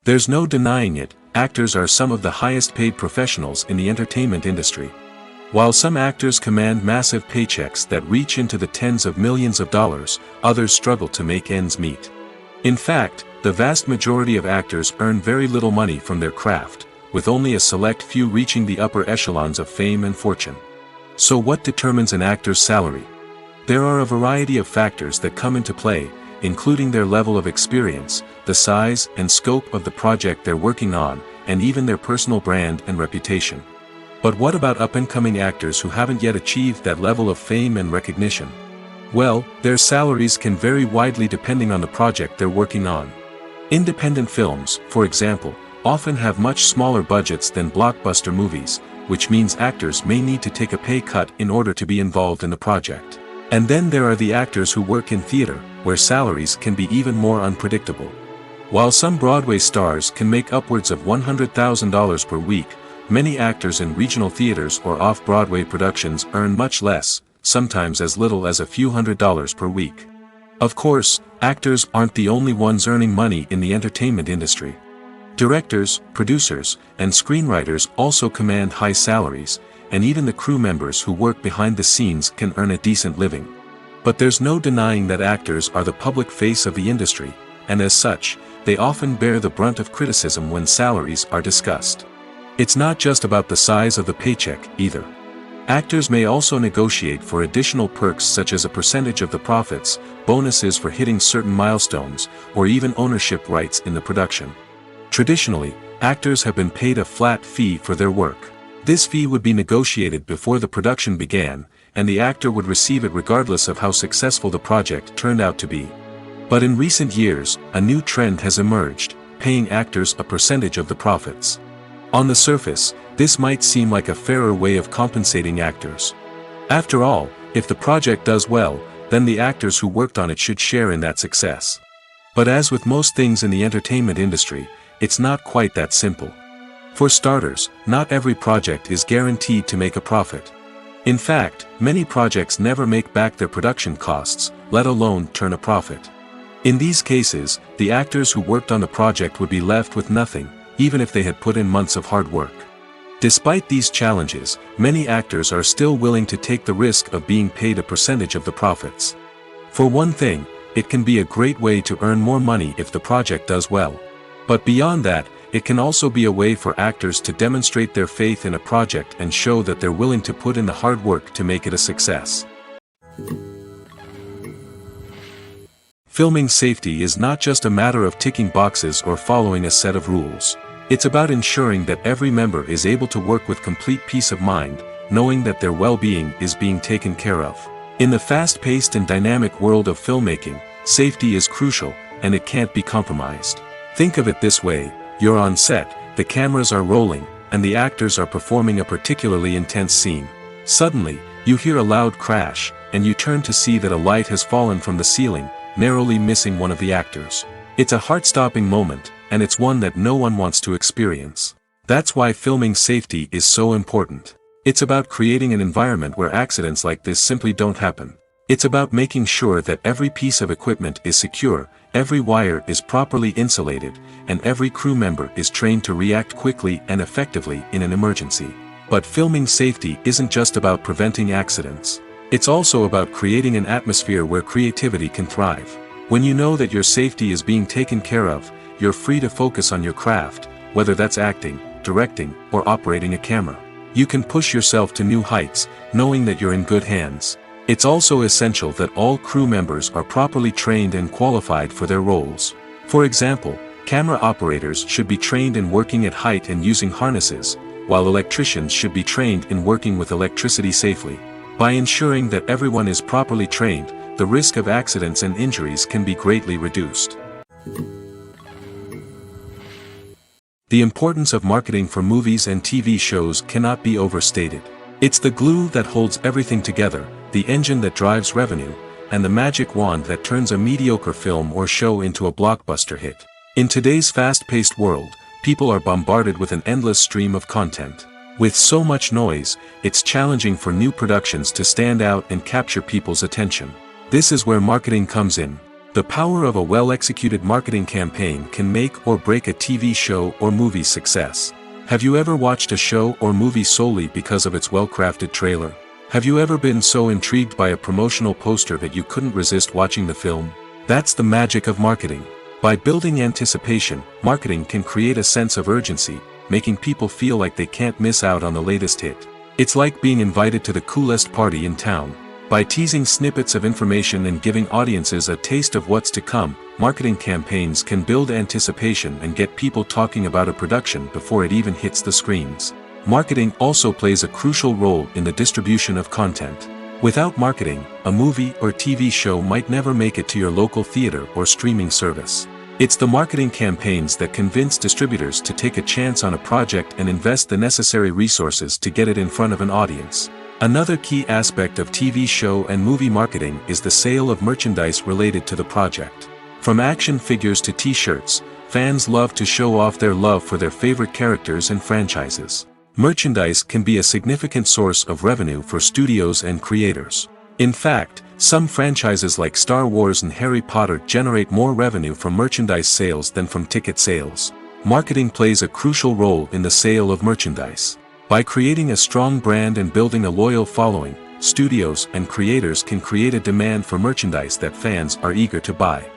There's no denying it, actors are some of the highest paid professionals in the entertainment industry. While some actors command massive paychecks that reach into the tens of millions of dollars, others struggle to make ends meet. In fact, the vast majority of actors earn very little money from their craft, with only a select few reaching the upper echelons of fame and fortune. So what determines an actor's salary? There are a variety of factors that come into play, including their level of experience, the size and scope of the project they're working on, and even their personal brand and reputation. But what about up-and-coming actors who haven't yet achieved that level of fame and recognition? Well, their salaries can vary widely depending on the project they're working on. Independent films, for example, often have much smaller budgets than blockbuster movies, which means actors may need to take a pay cut in order to be involved in the project. And then there are the actors who work in theater, where salaries can be even more unpredictable. While some Broadway stars can make upwards of $100,000 per week, many actors in regional theaters or off-Broadway productions earn much less, sometimes as little as a few $100s per week. Of course, actors aren't the only ones earning money in the entertainment industry. Directors, producers, and screenwriters also command high salaries, and even the crew members who work behind the scenes can earn a decent living. But there's no denying that actors are the public face of the industry, and as such, they often bear the brunt of criticism when salaries are discussed. It's not just about the size of the paycheck, either. Actors may also negotiate for additional perks such as a percentage of the profits, bonuses for hitting certain milestones, or even ownership rights in the production. Traditionally, actors have been paid a flat fee for their work. This fee would be negotiated before the production began, and the actor would receive it regardless of how successful the project turned out to be. But in recent years, a new trend has emerged, paying actors a percentage of the profits. On the surface, this might seem like a fairer way of compensating actors. After all, if the project does well, then the actors who worked on it should share in that success. But as with most things in the entertainment industry, it's not quite that simple. For starters, not every project is guaranteed to make a profit. In fact, many projects never make back their production costs, let alone turn a profit. In these cases, the actors who worked on the project would be left with nothing, even if they had put in months of hard work. Despite these challenges, many actors are still willing to take the risk of being paid a percentage of the profits. For one thing, it can be a great way to earn more money if the project does well. But beyond that, it can also be a way for actors to demonstrate their faith in a project and show that they're willing to put in the hard work to make it a success. Filming safety is not just a matter of ticking boxes or following a set of rules. It's about ensuring that every member is able to work with complete peace of mind, knowing that their well-being is being taken care of. In the fast-paced and dynamic world of filmmaking, safety is crucial, and it can't be compromised. Think of it this way: you're on set, the cameras are rolling, and the actors are performing a particularly intense scene. Suddenly, you hear a loud crash, and you turn to see that a light has fallen from the ceiling, narrowly missing one of the actors. It's a heart-stopping moment, and it's one that no one wants to experience. That's why filming safety is so important. It's about creating an environment where accidents like this simply don't happen. It's about making sure that every piece of equipment is secure, every wire is properly insulated, and every crew member is trained to react quickly and effectively in an emergency. But filming safety isn't just about preventing accidents. It's also about creating an atmosphere where creativity can thrive. When you know that your safety is being taken care of, you're free to focus on your craft, whether that's acting, directing, or operating a camera. You can push yourself to new heights, knowing that you're in good hands. It's also essential that all crew members are properly trained and qualified for their roles. For example, camera operators should be trained in working at height and using harnesses, while electricians should be trained in working with electricity safely. By ensuring that everyone is properly trained, the risk of accidents and injuries can be greatly reduced. The importance of marketing for movies and TV shows cannot be overstated. It's the glue that holds everything together, the engine that drives revenue, and the magic wand that turns a mediocre film or show into a blockbuster hit. In today's fast-paced world, people are bombarded with an endless stream of content. With so much noise, it's challenging for new productions to stand out and capture people's attention. This is where marketing comes in. The power of a well-executed marketing campaign can make or break a TV show or movie's success. Have you ever watched a show or movie solely because of its well-crafted trailer? Have you ever been so intrigued by a promotional poster that you couldn't resist watching the film? That's the magic of marketing. By building anticipation, marketing can create a sense of urgency, making people feel like they can't miss out on the latest hit. It's like being invited to the coolest party in town. By teasing snippets of information and giving audiences a taste of what's to come, marketing campaigns can build anticipation and get people talking about a production before it even hits the screens. Marketing also plays a crucial role in the distribution of content. Without marketing, a movie or TV show might never make it to your local theater or streaming service. It's the marketing campaigns that convince distributors to take a chance on a project and invest the necessary resources to get it in front of an audience. Another key aspect of TV show and movie marketing is the sale of merchandise related to the project. From action figures to t-shirts, fans love to show off their love for their favorite characters and franchises. Merchandise can be a significant source of revenue for studios and creators. In fact, some franchises like Star Wars and Harry Potter generate more revenue from merchandise sales than from ticket sales. Marketing plays a crucial role in the sale of merchandise. By creating a strong brand and building a loyal following, studios and creators can create a demand for merchandise that fans are eager to buy.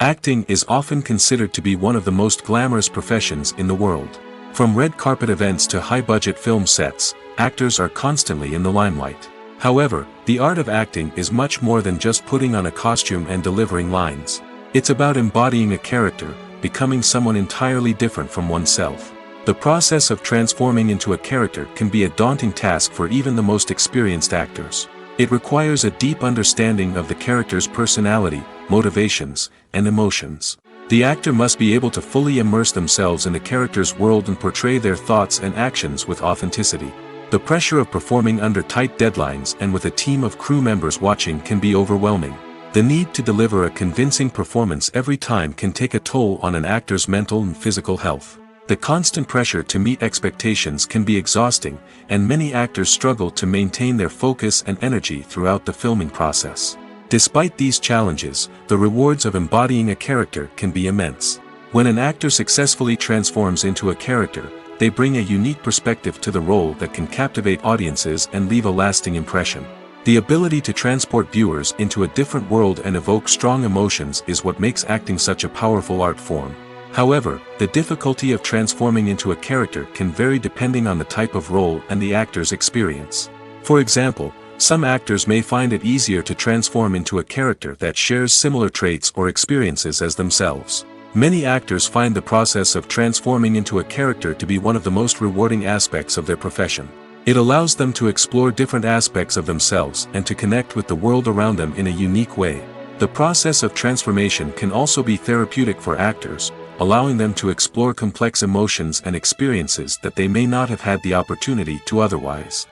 Acting is often considered to be one of the most glamorous professions in the world. From red carpet events to high-budget film sets, actors are constantly in the limelight. However, the art of acting is much more than just putting on a costume and delivering lines. It's about embodying a character, becoming someone entirely different from oneself. The process of transforming into a character can be a daunting task for even the most experienced actors. It requires a deep understanding of the character's personality, motivations, and emotions. The actor must be able to fully immerse themselves in the character's world and portray their thoughts and actions with authenticity. The pressure of performing under tight deadlines and with a team of crew members watching can be overwhelming. The need to deliver a convincing performance every time can take a toll on an actor's mental and physical health. The constant pressure to meet expectations can be exhausting, and many actors struggle to maintain their focus and energy throughout the filming process. Despite these challenges, the rewards of embodying a character can be immense. When an actor successfully transforms into a character, they bring a unique perspective to the role that can captivate audiences and leave a lasting impression. The ability to transport viewers into a different world and evoke strong emotions is what makes acting such a powerful art form. However, the difficulty of transforming into a character can vary depending on the type of role and the actor's experience. For example, some actors may find it easier to transform into a character that shares similar traits or experiences as themselves. Many actors find the process of transforming into a character to be one of the most rewarding aspects of their profession. It allows them to explore different aspects of themselves and to connect with the world around them in a unique way. The process of transformation can also be therapeutic for actors, allowing them to explore complex emotions and experiences that they may not have had the opportunity to otherwise.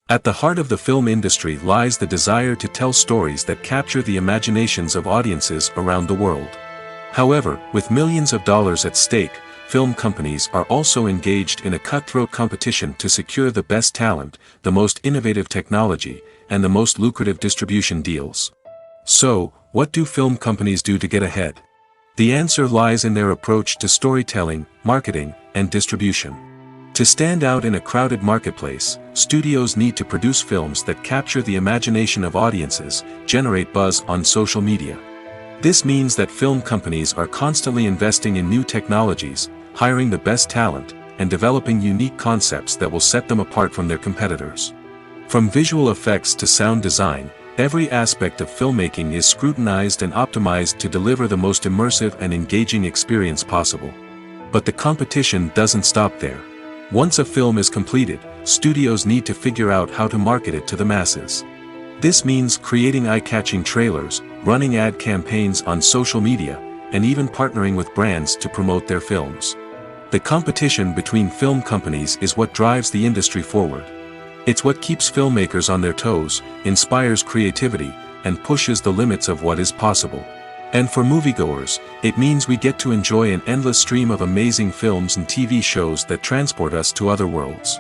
At the heart of the film industry lies the desire to tell stories that capture the imaginations of audiences around the world. However, with millions of dollars at stake, film companies are also engaged in a cutthroat competition to secure the best talent, the most innovative technology, and the most lucrative distribution deals. So, what do film companies do to get ahead? The answer lies in their approach to storytelling, marketing, and distribution. To stand out in a crowded marketplace, studios need to produce films that capture the imagination of audiences, generate buzz on social media. This means that film companies are constantly investing in new technologies, hiring the best talent, and developing unique concepts that will set them apart from their competitors. From visual effects to sound design, every aspect of filmmaking is scrutinized and optimized to deliver the most immersive and engaging experience possible. But the competition doesn't stop there. Once a film is completed, studios need to figure out how to market it to the masses. This means creating eye-catching trailers, running ad campaigns on social media, and even partnering with brands to promote their films. The competition between film companies is what drives the industry forward. It's what keeps filmmakers on their toes, inspires creativity, and pushes the limits of what is possible. And for moviegoers, it means we get to enjoy an endless stream of amazing films and TV shows that transport us to other worlds.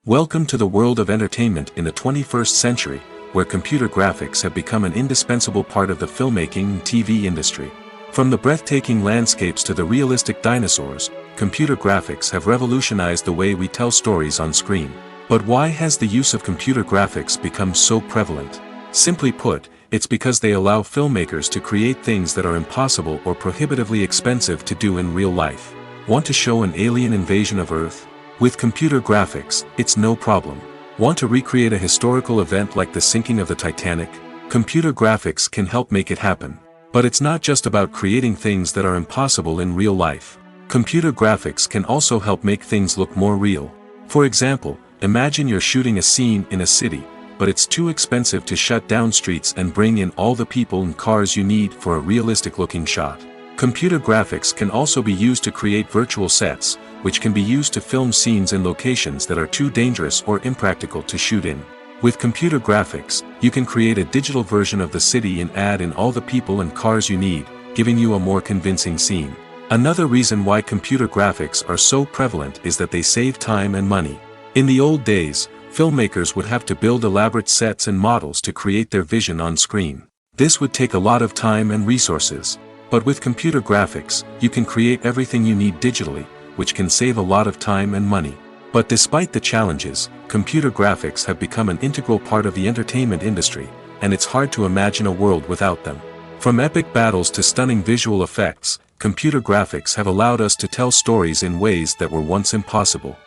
Welcome to the world of entertainment in the 21st century, where computer graphics have become an indispensable part of the filmmaking and TV industry. From the breathtaking landscapes to the realistic dinosaurs, computer graphics have revolutionized the way we tell stories on screen. But why has the use of computer graphics become so prevalent? Simply put, it's because they allow filmmakers to create things that are impossible or prohibitively expensive to do in real life. Want to show an alien invasion of Earth? With computer graphics, it's no problem. Want to recreate a historical event like the sinking of the Titanic? Computer graphics can help make it happen. But it's not just about creating things that are impossible in real life. Computer graphics can also help make things look more real. For example, imagine you're shooting a scene in a city, but it's too expensive to shut down streets and bring in all the people and cars you need for a realistic-looking shot. Computer graphics can also be used to create virtual sets, which can be used to film scenes in locations that are too dangerous or impractical to shoot in. With computer graphics, you can create a digital version of the city and add in all the people and cars you need, giving you a more convincing scene. Another reason why computer graphics are so prevalent is that they save time and money. In the old days, filmmakers would have to build elaborate sets and models to create their vision on screen. This would take a lot of time and resources. But with computer graphics, you can create everything you need digitally, which can save a lot of time and money. But despite the challenges, computer graphics have become an integral part of the entertainment industry, and it's hard to imagine a world without them. From epic battles to stunning visual effects, computer graphics have allowed us to tell stories in ways that were once impossible.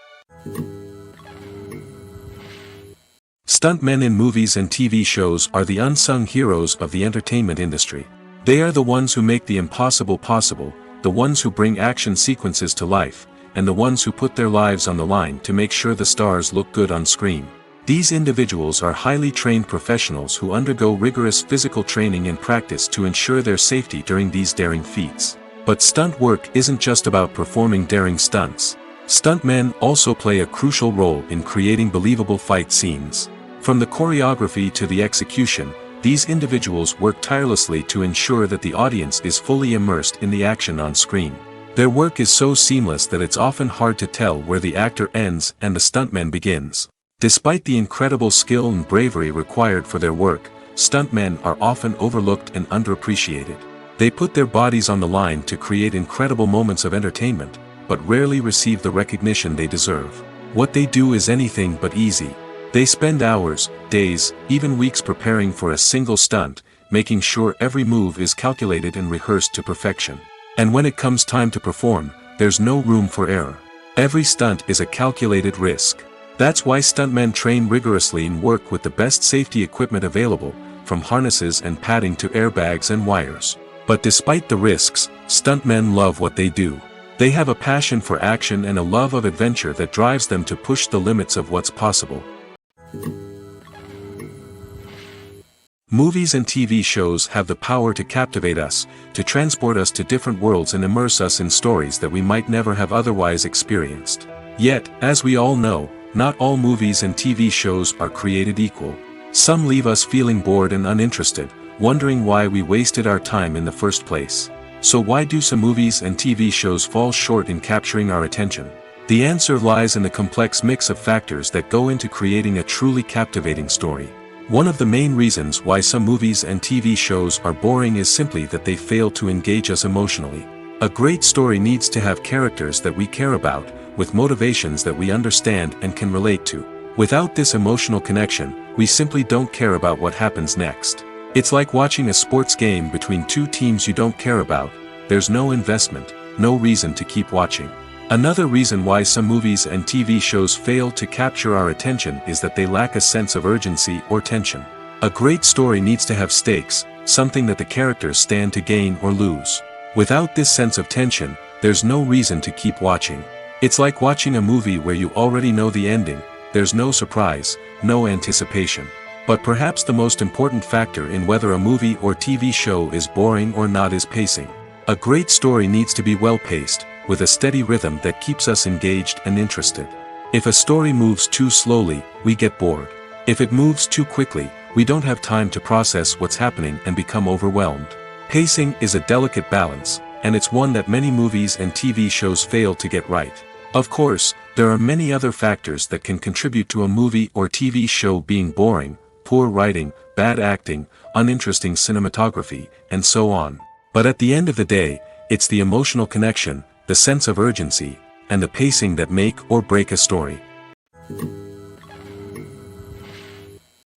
Stuntmen in movies and TV shows are the unsung heroes of the entertainment industry. They are the ones who make the impossible possible, the ones who bring action sequences to life, and the ones who put their lives on the line to make sure the stars look good on screen. These individuals are highly trained professionals who undergo rigorous physical training and practice to ensure their safety during these daring feats. But stunt work isn't just about performing daring stunts. Stuntmen also play a crucial role in creating believable fight scenes. From the choreography to the execution, these individuals work tirelessly to ensure that the audience is fully immersed in the action on screen. Their work is so seamless that it's often hard to tell where the actor ends and the stuntman begins. Despite the incredible skill and bravery required for their work, stuntmen are often overlooked and underappreciated. They put their bodies on the line to create incredible moments of entertainment, but rarely receive the recognition they deserve. What they do is anything but easy. They spend hours, days, even weeks preparing for a single stunt, making sure every move is calculated and rehearsed to perfection. And when it comes time to perform, there's no room for error. Every stunt is a calculated risk. That's why stuntmen train rigorously and work with the best safety equipment available, from harnesses and padding to airbags and wires. But despite the risks, stuntmen love what they do. They have a passion for action and a love of adventure that drives them to push the limits of what's possible. Movies and TV shows have the power to captivate us, to transport us to different worlds and immerse us in stories that we might never have otherwise experienced. Yet, as we all know, not all movies and TV shows are created equal. Some leave us feeling bored and uninterested, wondering why we wasted our time in the first place. So why do some movies and TV shows fall short in capturing our attention? The answer lies in the complex mix of factors that go into creating a truly captivating story. One of the main reasons why some movies and TV shows are boring is simply that they fail to engage us emotionally. A great story needs to have characters that we care about, with motivations that we understand and can relate to. Without this emotional connection, we simply don't care about what happens next. It's like watching a sports game between two teams you don't care about. There's no investment, no reason to keep watching. Another reason why some movies and TV shows fail to capture our attention is that they lack a sense of urgency or tension. A great story needs to have stakes, something that the characters stand to gain or lose. Without this sense of tension, there's no reason to keep watching. It's like watching a movie where you already know the ending, there's no surprise, no anticipation. But perhaps the most important factor in whether a movie or TV show is boring or not is pacing. A great story needs to be well-paced, with a steady rhythm that keeps us engaged and interested. If a story moves too slowly, we get bored. If it moves too quickly, we don't have time to process what's happening and become overwhelmed. Pacing is a delicate balance, and it's one that many movies and TV shows fail to get right. Of course, There are many other factors that can contribute to a movie or TV show being boring: poor writing, bad acting, uninteresting cinematography, and so on. But at the end of the day, it's the emotional connection, the sense of urgency, and the pacing that make or break a story.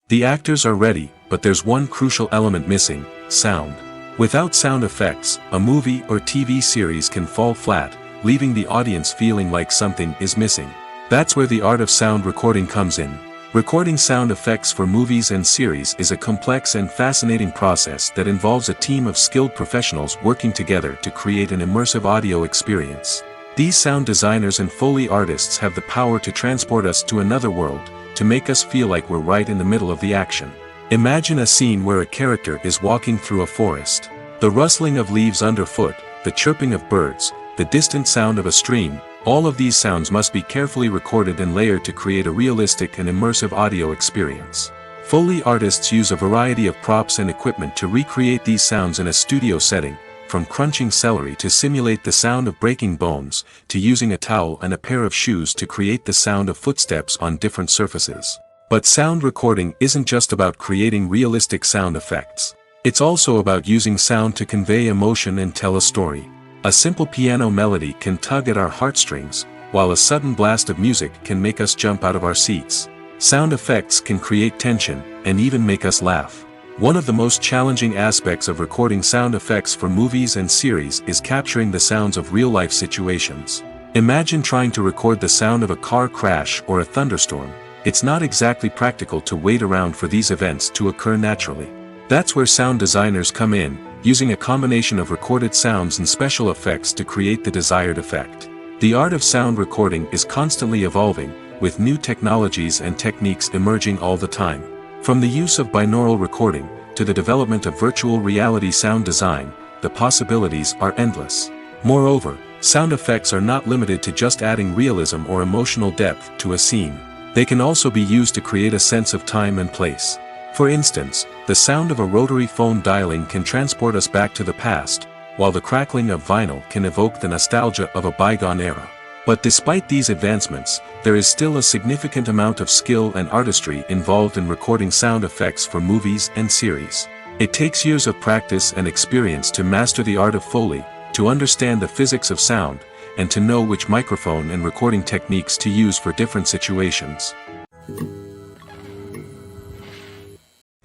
The actors are ready, but there's one crucial element missing: sound. Without sound effects, a movie or TV series can fall flat, leaving the audience feeling like something is missing. That's where the art of sound recording comes in. Recording sound effects for movies and series is a complex and fascinating process that involves a team of skilled professionals working together to create an immersive audio experience. These sound designers and Foley artists have the power to transport us to another world, to make us feel like we're right in the middle of the action. Imagine a scene where a character is walking through a forest. The rustling of leaves underfoot, the chirping of birds, the distant sound of a stream, all of these sounds must be carefully recorded and layered to create a realistic and immersive audio experience. Foley artists use a variety of props and equipment to recreate these sounds in a studio setting, from crunching celery to simulate the sound of breaking bones, to using a towel and a pair of shoes to create the sound of footsteps on different surfaces. But sound recording isn't just about creating realistic sound effects. It's also about using sound to convey emotion and tell a story. A simple piano melody can tug at our heartstrings, while a sudden blast of music can make us jump out of our seats. Sound effects can create tension, and even make us laugh. One of the most challenging aspects of recording sound effects for movies and series is capturing the sounds of real-life situations. Imagine trying to record the sound of a car crash or a thunderstorm. It's not exactly practical to wait around for these events to occur naturally. That's where sound designers come in, using a combination of recorded sounds and special effects to create the desired effect. The art of sound recording is constantly evolving, with new technologies and techniques emerging all the time. From the use of binaural recording, to the development of virtual reality sound design, the possibilities are endless. Moreover, sound effects are not limited to just adding realism or emotional depth to a scene. They can also be used to create a sense of time and place. For instance, the sound of a rotary phone dialing can transport us back to the past, while the crackling of vinyl can evoke the nostalgia of a bygone era. But despite these advancements, there is still a significant amount of skill and artistry involved in recording sound effects for movies and series. It takes years of practice and experience to master the art of Foley, to understand the physics of sound, and to know which microphone and recording techniques to use for different situations.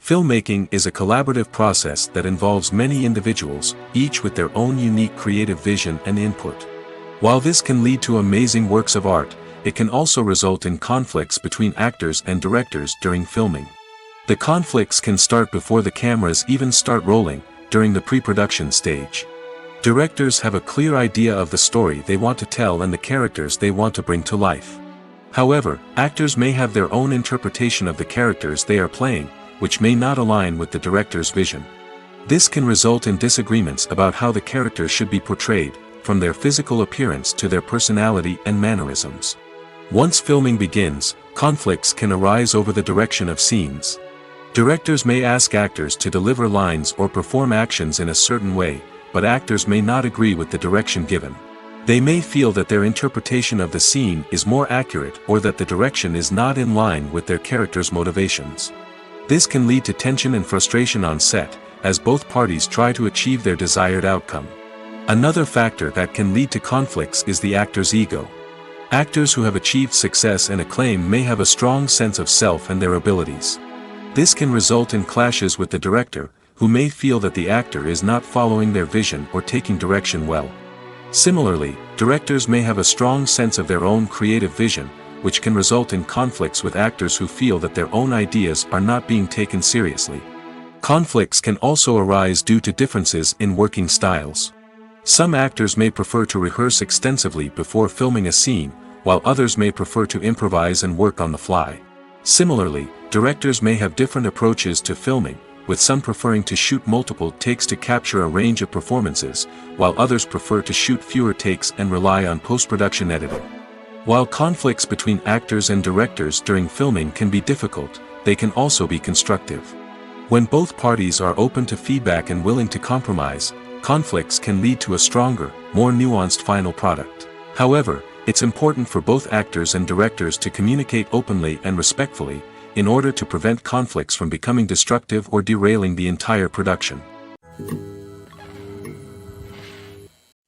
Filmmaking is a collaborative process that involves many individuals, each with their own unique creative vision and input. While this can lead to amazing works of art, it can also result in conflicts between actors and directors during filming. The conflicts can start before the cameras even start rolling, during the pre-production stage. Directors have a clear idea of the story they want to tell and the characters they want to bring to life. However, actors may have their own interpretation of the characters they are playing, which may not align with the director's vision. This can result in disagreements about how the characters should be portrayed, from their physical appearance to their personality and mannerisms. Once filming begins, conflicts can arise over the direction of scenes. Directors may ask actors to deliver lines or perform actions in a certain way, but actors may not agree with the direction given. They may feel that their interpretation of the scene is more accurate or that the direction is not in line with their character's motivations. This can lead to tension and frustration on set, as both parties try to achieve their desired outcome. Another factor that can lead to conflicts is the actor's ego. Actors who have achieved success and acclaim may have a strong sense of self and their abilities. This can result in clashes with the director, who may feel that the actor is not following their vision or taking direction well. Similarly, directors may have a strong sense of their own creative vision, which can result in conflicts with actors who feel that their own ideas are not being taken seriously. Conflicts can also arise due to differences in working styles. Some actors may prefer to rehearse extensively before filming a scene, while others may prefer to improvise and work on the fly. Similarly, directors may have different approaches to filming, with some preferring to shoot multiple takes to capture a range of performances, while others prefer to shoot fewer takes and rely on post-production editing. While conflicts between actors and directors during filming can be difficult, they can also be constructive. When both parties are open to feedback and willing to compromise, conflicts can lead to a stronger, more nuanced final product. However, it's important for both actors and directors to communicate openly and respectfully, in order to prevent conflicts from becoming destructive or derailing the entire production.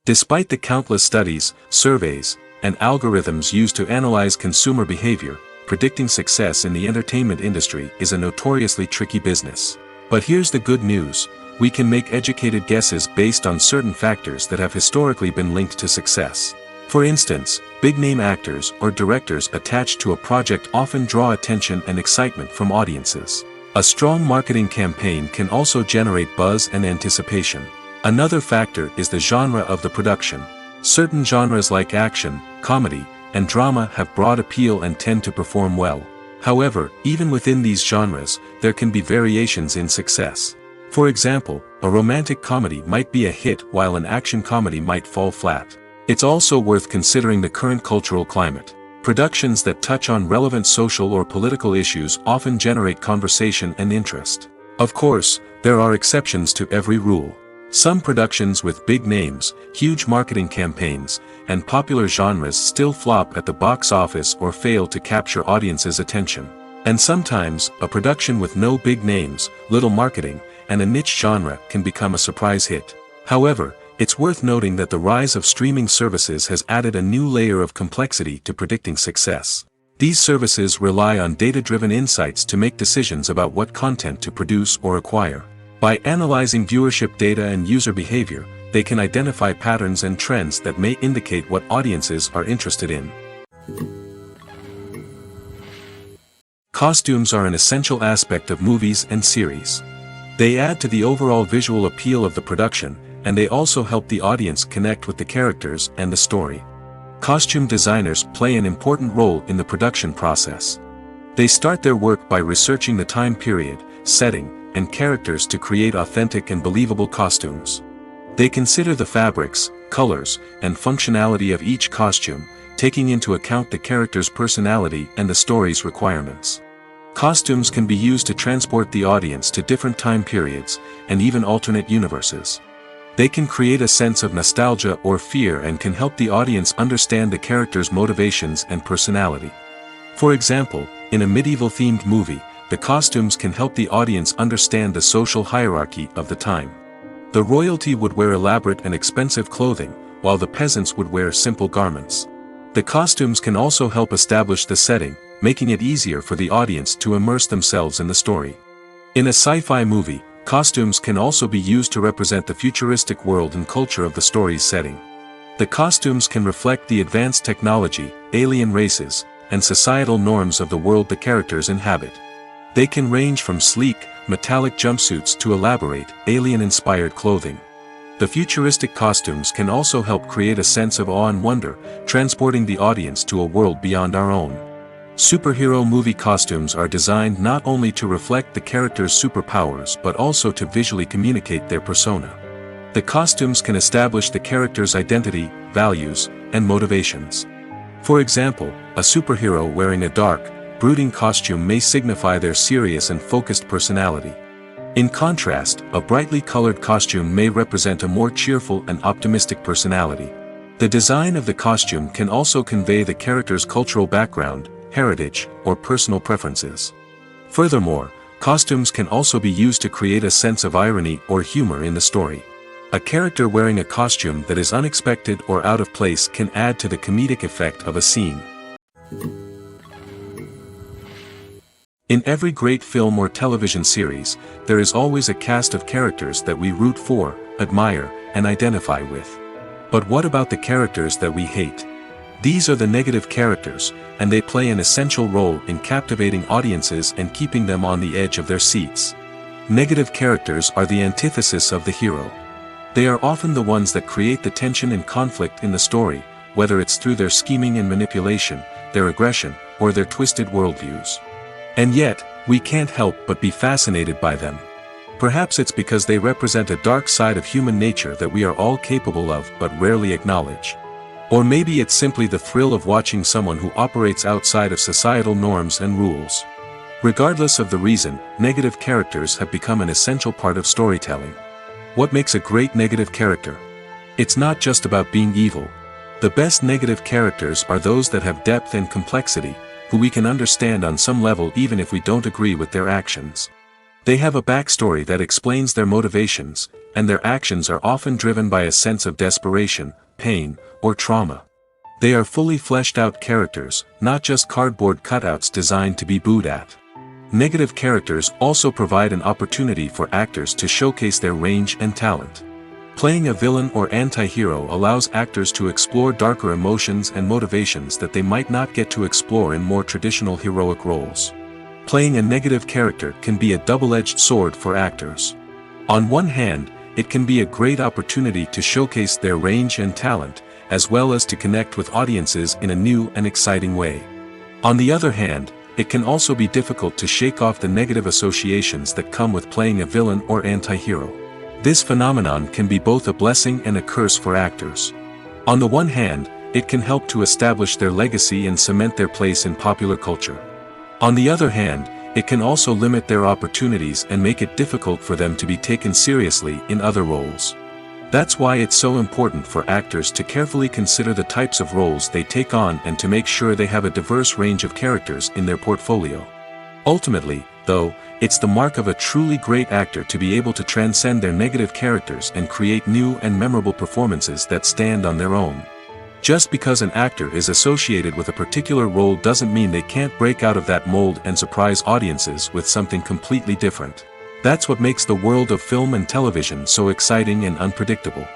Despite the countless studies, surveys, and algorithms used to analyze consumer behavior, predicting success in the entertainment industry is a notoriously tricky business. But here's the good news: we can make educated guesses based on certain factors that have historically been linked to success. For instance, big-name actors or directors attached to a project often draw attention and excitement from audiences. A strong marketing campaign can also generate buzz and anticipation. Another factor is the genre of the production. Certain genres like action, comedy, and drama have broad appeal and tend to perform well. However, even within these genres, there can be variations in success. For example, a romantic comedy might be a hit while an action comedy might fall flat. It's also worth considering the current cultural climate. Productions that touch on relevant social or political issues often generate conversation and interest. Of course, there are exceptions to every rule. Some productions with big names, huge marketing campaigns, and popular genres still flop at the box office or fail to capture audiences' attention. And sometimes, a production with no big names, little marketing, and a niche genre can become a surprise hit. However, it's worth noting that the rise of streaming services has added a new layer of complexity to predicting success. These services rely on data-driven insights to make decisions about what content to produce or acquire. By analyzing viewership data and user behavior, they can identify patterns and trends that may indicate what audiences are interested in. Costumes are an essential aspect of movies and series. They add to the overall visual appeal of the production, and they also help the audience connect with the characters and the story. Costume designers play an important role in the production process. They start their work by researching the time period, setting, and characters to create authentic and believable costumes. They consider the fabrics, colors, and functionality of each costume, taking into account the character's personality and the story's requirements. Costumes can be used to transport the audience to different time periods, and even alternate universes. They can create a sense of nostalgia or fear and can help the audience understand the character's motivations and personality. For example, in a medieval-themed movie, the costumes can help the audience understand the social hierarchy of the time. The royalty would wear elaborate and expensive clothing, while the peasants would wear simple garments. The costumes can also help establish the setting, making it easier for the audience to immerse themselves in the story. In a sci-fi movie, costumes can also be used to represent the futuristic world and culture of the story's setting. The costumes can reflect the advanced technology, alien races, and societal norms of the world the characters inhabit. They can range from sleek, metallic jumpsuits to elaborate, alien-inspired clothing. The futuristic costumes can also help create a sense of awe and wonder, transporting the audience to a world beyond our own. Superhero movie costumes are designed not only to reflect the character's superpowers but also to visually communicate their persona. The costumes can establish the character's identity, values, and motivations. For example, a superhero wearing a dark, brooding costume may signify their serious and focused personality. In contrast, a brightly colored costume may represent a more cheerful and optimistic personality. The design of the costume can also convey the character's cultural background, heritage, or personal preferences. Furthermore, costumes can also be used to create a sense of irony or humor in the story. A character wearing a costume that is unexpected or out of place can add to the comedic effect of a scene. In every great film or television series, there is always a cast of characters that we root for, admire, and identify with. But what about the characters that we hate? These are the negative characters, and they play an essential role in captivating audiences and keeping them on the edge of their seats. Negative characters are the antithesis of the hero. They are often the ones that create the tension and conflict in the story, whether it's through their scheming and manipulation, their aggression, or their twisted worldviews. And yet, we can't help but be fascinated by them. Perhaps it's because they represent a dark side of human nature that we are all capable of but rarely acknowledge. Or maybe it's simply the thrill of watching someone who operates outside of societal norms and rules. Regardless of the reason, negative characters have become an essential part of storytelling. What makes a great negative character? It's not just about being evil. The best negative characters are those that have depth and complexity, who we can understand on some level even if we don't agree with their actions. They have a backstory that explains their motivations, and their actions are often driven by a sense of desperation, pain, or trauma. They are fully fleshed out characters, not just cardboard cutouts designed to be booed at. Negative characters also provide an opportunity for actors to showcase their range and talent. Playing a villain or anti-hero allows actors to explore darker emotions and motivations that they might not get to explore in more traditional heroic roles. Playing a negative character can be a double-edged sword for actors. On one hand, it can be a great opportunity to showcase their range and talent, as well as to connect with audiences in a new and exciting way. On the other hand, it can also be difficult to shake off the negative associations that come with playing a villain or anti-hero. This phenomenon can be both a blessing and a curse for actors. On the one hand, it can help to establish their legacy and cement their place in popular culture. On the other hand, it can also limit their opportunities and make it difficult for them to be taken seriously in other roles. That's why it's so important for actors to carefully consider the types of roles they take on and to make sure they have a diverse range of characters in their portfolio. Ultimately, though, it's the mark of a truly great actor to be able to transcend their negative characters and create new and memorable performances that stand on their own. Just because an actor is associated with a particular role doesn't mean they can't break out of that mold and surprise audiences with something completely different. That's what makes the world of film and television so exciting and unpredictable.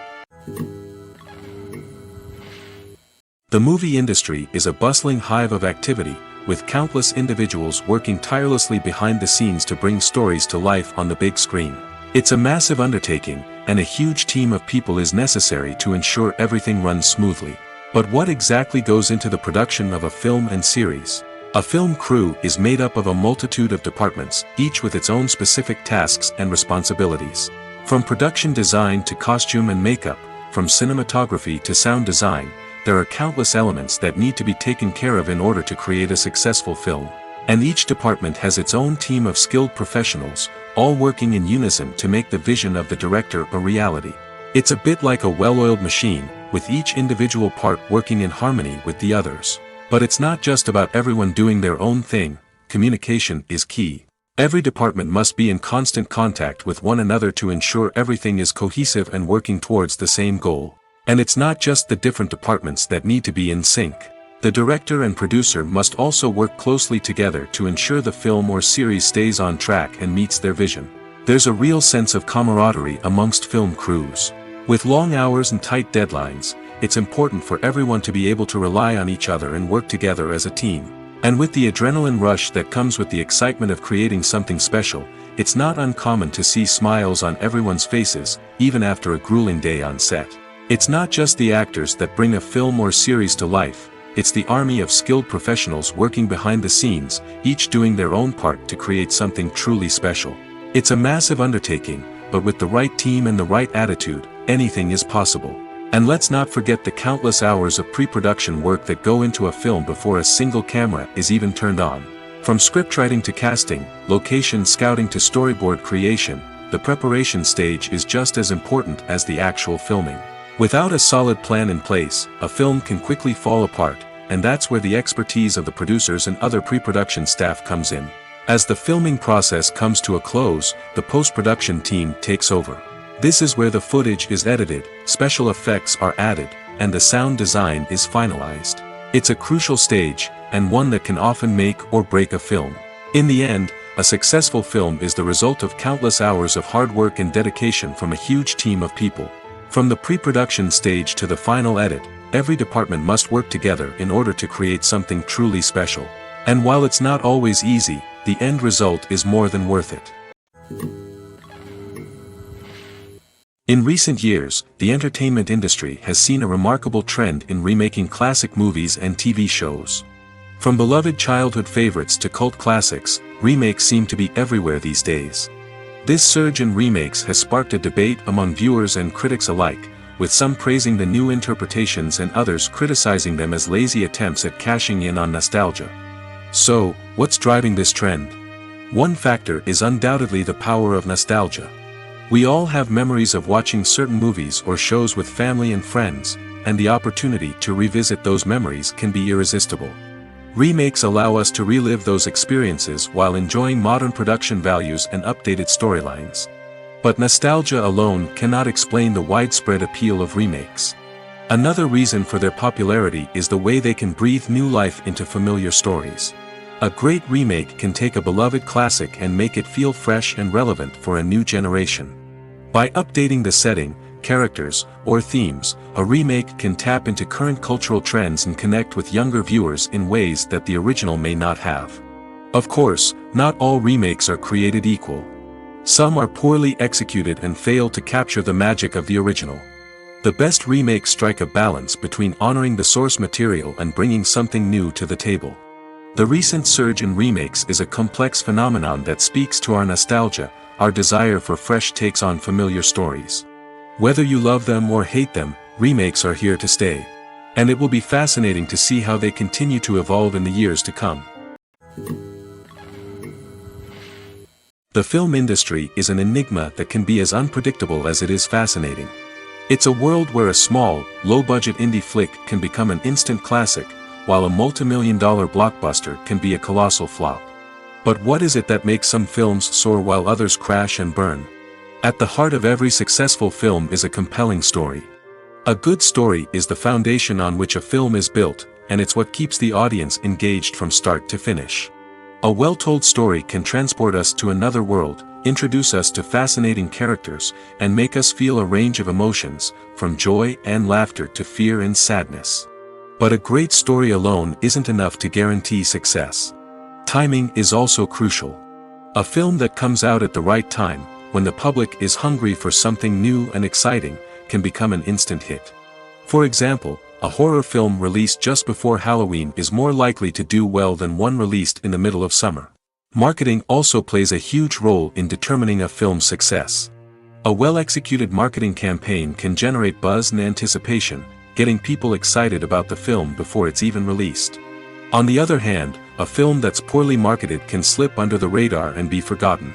The movie industry is a bustling hive of activity, with countless individuals working tirelessly behind the scenes to bring stories to life on the big screen. It's a massive undertaking, and a huge team of people is necessary to ensure everything runs smoothly. But what exactly goes into the production of a film and series? A film crew is made up of a multitude of departments, each with its own specific tasks and responsibilities. From production design to costume and makeup, from cinematography to sound design, there are countless elements that need to be taken care of in order to create a successful film. And each department has its own team of skilled professionals, all working in unison to make the vision of the director a reality. It's a bit like a well-oiled machine, with each individual part working in harmony with the others. But it's not just about everyone doing their own thing. Communication is key. Every department must be in constant contact with one another to ensure everything is cohesive and working towards the same goal. And it's not just the different departments that need to be in sync. The director and producer must also work closely together to ensure the film or series stays on track and meets their vision. There's a real sense of camaraderie amongst film crews. With long hours and tight deadlines, it's important for everyone to be able to rely on each other and work together as a team. And with the adrenaline rush that comes with the excitement of creating something special, it's not uncommon to see smiles on everyone's faces, even after a grueling day on set. It's not just the actors that bring a film or series to life, it's the army of skilled professionals working behind the scenes, each doing their own part to create something truly special. It's a massive undertaking, but with the right team and the right attitude, anything is possible. And let's not forget the countless hours of pre-production work that go into a film before a single camera is even turned on. From scriptwriting to casting, location scouting to storyboard creation, the preparation stage is just as important as the actual filming. Without a solid plan in place, a film can quickly fall apart, and that's where the expertise of the producers and other pre-production staff comes in. As the filming process comes to a close, the post-production team takes over. This is where the footage is edited, special effects are added, and the sound design is finalized. It's a crucial stage, and one that can often make or break a film. In the end, a successful film is the result of countless hours of hard work and dedication from a huge team of people. From the pre-production stage to the final edit, every department must work together in order to create something truly special. And while it's not always easy, the end result is more than worth it. In recent years, the entertainment industry has seen a remarkable trend in remaking classic movies and TV shows. From beloved childhood favorites to cult classics, remakes seem to be everywhere these days. This surge in remakes has sparked a debate among viewers and critics alike, with some praising the new interpretations and others criticizing them as lazy attempts at cashing in on nostalgia. So, what's driving this trend? One factor is undoubtedly the power of nostalgia. We all have memories of watching certain movies or shows with family and friends, and the opportunity to revisit those memories can be irresistible. Remakes allow us to relive those experiences while enjoying modern production values and updated storylines. But nostalgia alone cannot explain the widespread appeal of remakes. Another reason for their popularity is the way they can breathe new life into familiar stories. A great remake can take a beloved classic and make it feel fresh and relevant for a new generation. By updating the setting, characters, or themes, a remake can tap into current cultural trends and connect with younger viewers in ways that the original may not have. Of course, not all remakes are created equal. Some are poorly executed and fail to capture the magic of the original. The best remakes strike a balance between honoring the source material and bringing something new to the table. The recent surge in remakes is a complex phenomenon that speaks to our nostalgia, our desire for fresh takes on familiar stories. Whether you love them or hate them, remakes are here to stay. And it will be fascinating to see how they continue to evolve in the years to come. The film industry is an enigma that can be as unpredictable as it is fascinating. It's a world where a small, low-budget indie flick can become an instant classic, while a multi-million-dollar blockbuster can be a colossal flop. But what is it that makes some films soar while others crash and burn? At the heart of every successful film is a compelling story. A good story is the foundation on which a film is built, and it's what keeps the audience engaged from start to finish. A well-told story can transport us to another world, introduce us to fascinating characters, and make us feel a range of emotions, from joy and laughter to fear and sadness. But a great story alone isn't enough to guarantee success. Timing is also crucial. A film that comes out at the right time, when the public is hungry for something new and exciting, can become an instant hit. For example, a horror film released just before Halloween is more likely to do well than one released in the middle of summer. Marketing also plays a huge role in determining a film's success. A well-executed marketing campaign can generate buzz and anticipation, getting people excited about the film before it's even released. On the other hand, a film that's poorly marketed can slip under the radar and be forgotten.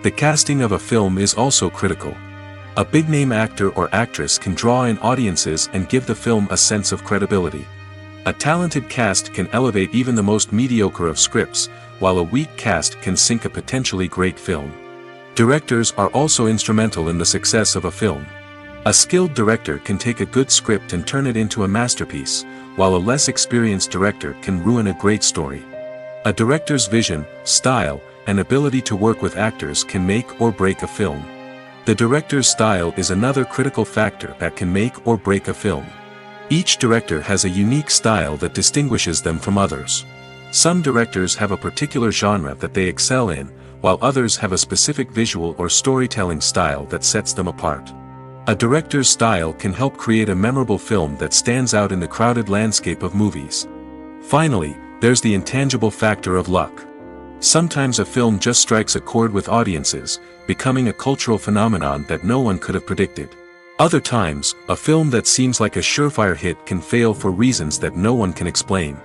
The casting of a film is also critical. A big-name actor or actress can draw in audiences and give the film a sense of credibility. A talented cast can elevate even the most mediocre of scripts, while a weak cast can sink a potentially great film. Directors are also instrumental in the success of a film. A skilled director can take a good script and turn it into a masterpiece, while a less experienced director can ruin a great story. A director's vision, style, and ability to work with actors can make or break a film. The director's style is another critical factor that can make or break a film. Each director has a unique style that distinguishes them from others. Some directors have a particular genre that they excel in, while others have a specific visual or storytelling style that sets them apart. A director's style can help create a memorable film that stands out in the crowded landscape of movies. Finally, there's the intangible factor of luck. Sometimes a film just strikes a chord with audiences, becoming a cultural phenomenon that no one could have predicted. Other times, a film that seems like a surefire hit can fail for reasons that no one can explain.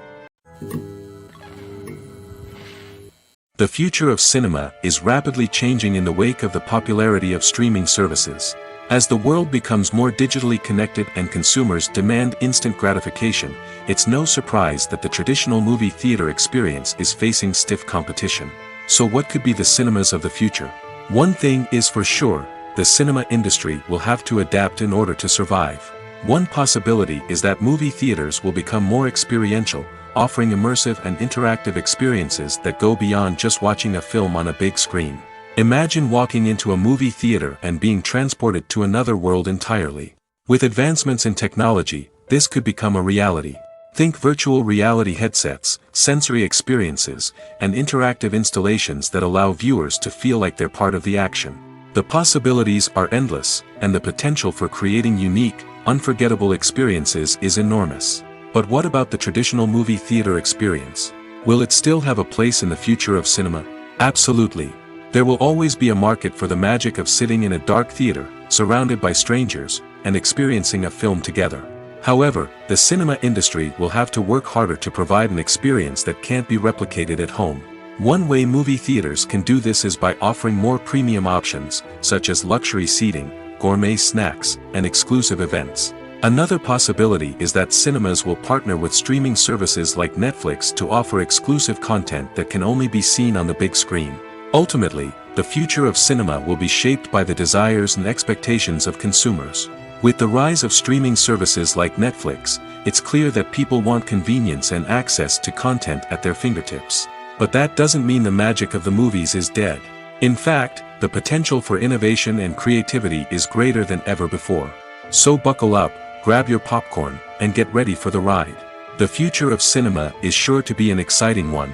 The future of cinema is rapidly changing in the wake of the popularity of streaming services. As the world becomes more digitally connected and consumers demand instant gratification, it's no surprise that the traditional movie theater experience is facing stiff competition. So what could be the cinemas of the future? One thing is for sure, the cinema industry will have to adapt in order to survive. One possibility is that movie theaters will become more experiential, offering immersive and interactive experiences that go beyond just watching a film on a big screen. Imagine walking into a movie theater and being transported to another world entirely. With advancements in technology, this could become a reality. Think virtual reality headsets, sensory experiences, and interactive installations that allow viewers to feel like they're part of the action. The possibilities are endless, and the potential for creating unique, unforgettable experiences is enormous. But what about the traditional movie theater experience? Will it still have a place in the future of cinema? Absolutely. There will always be a market for the magic of sitting in a dark theater, surrounded by strangers, and experiencing a film together. However, the cinema industry will have to work harder to provide an experience that can't be replicated at home. One way movie theaters can do this is by offering more premium options, such as luxury seating, gourmet snacks, and exclusive events. Another possibility is that cinemas will partner with streaming services like Netflix to offer exclusive content that can only be seen on the big screen. Ultimately, the future of cinema will be shaped by the desires and expectations of consumers. With the rise of streaming services like Netflix, it's clear that people want convenience and access to content at their fingertips. But that doesn't mean the magic of the movies is dead. In fact, the potential for innovation and creativity is greater than ever before. So buckle up, grab your popcorn, and get ready for the ride. The future of cinema is sure to be an exciting one.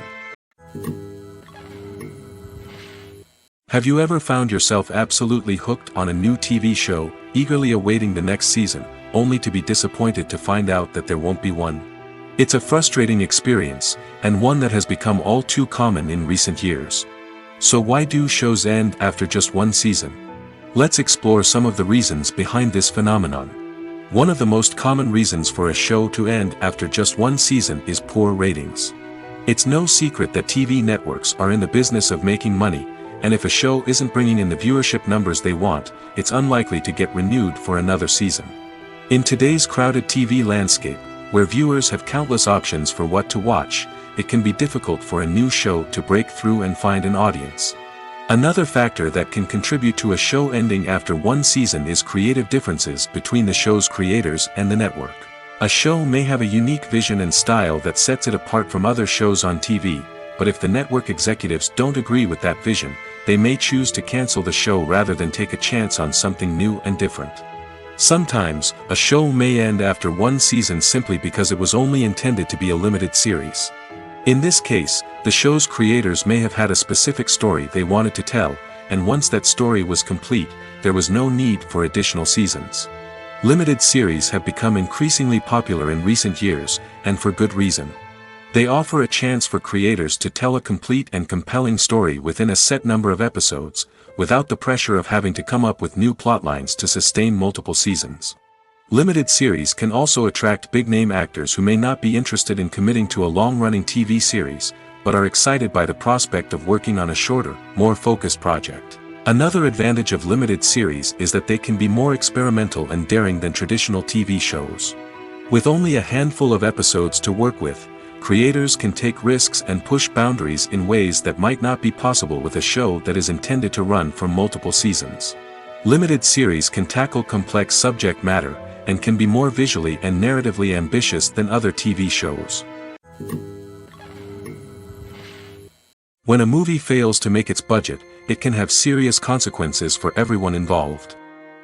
Have you ever found yourself absolutely hooked on a new TV show, eagerly awaiting the next season, only to be disappointed to find out that there won't be one? It's a frustrating experience, and one that has become all too common in recent years. So why do shows end after just one season? Let's explore some of the reasons behind this phenomenon. One of the most common reasons for a show to end after just one season is poor ratings. It's no secret that TV networks are in the business of making money, and if a show isn't bringing in the viewership numbers they want, it's unlikely to get renewed for another season. In today's crowded TV landscape, where viewers have countless options for what to watch, it can be difficult for a new show to break through and find an audience. Another factor that can contribute to a show ending after one season is creative differences between the show's creators and the network. A show may have a unique vision and style that sets it apart from other shows on TV, but if the network executives don't agree with that vision, they may choose to cancel the show rather than take a chance on something new and different. Sometimes, a show may end after one season simply because it was only intended to be a limited series. In this case, the show's creators may have had a specific story they wanted to tell, and once that story was complete, there was no need for additional seasons. Limited series have become increasingly popular in recent years, and for good reason. They offer a chance for creators to tell a complete and compelling story within a set number of episodes, without the pressure of having to come up with new plotlines to sustain multiple seasons. Limited series can also attract big-name actors who may not be interested in committing to a long-running TV series, but are excited by the prospect of working on a shorter, more focused project. Another advantage of limited series is that they can be more experimental and daring than traditional TV shows. With only a handful of episodes to work with, creators can take risks and push boundaries in ways that might not be possible with a show that is intended to run for multiple seasons. Limited series can tackle complex subject matter, and can be more visually and narratively ambitious than other TV shows. When a movie fails to make its budget, it can have serious consequences for everyone involved.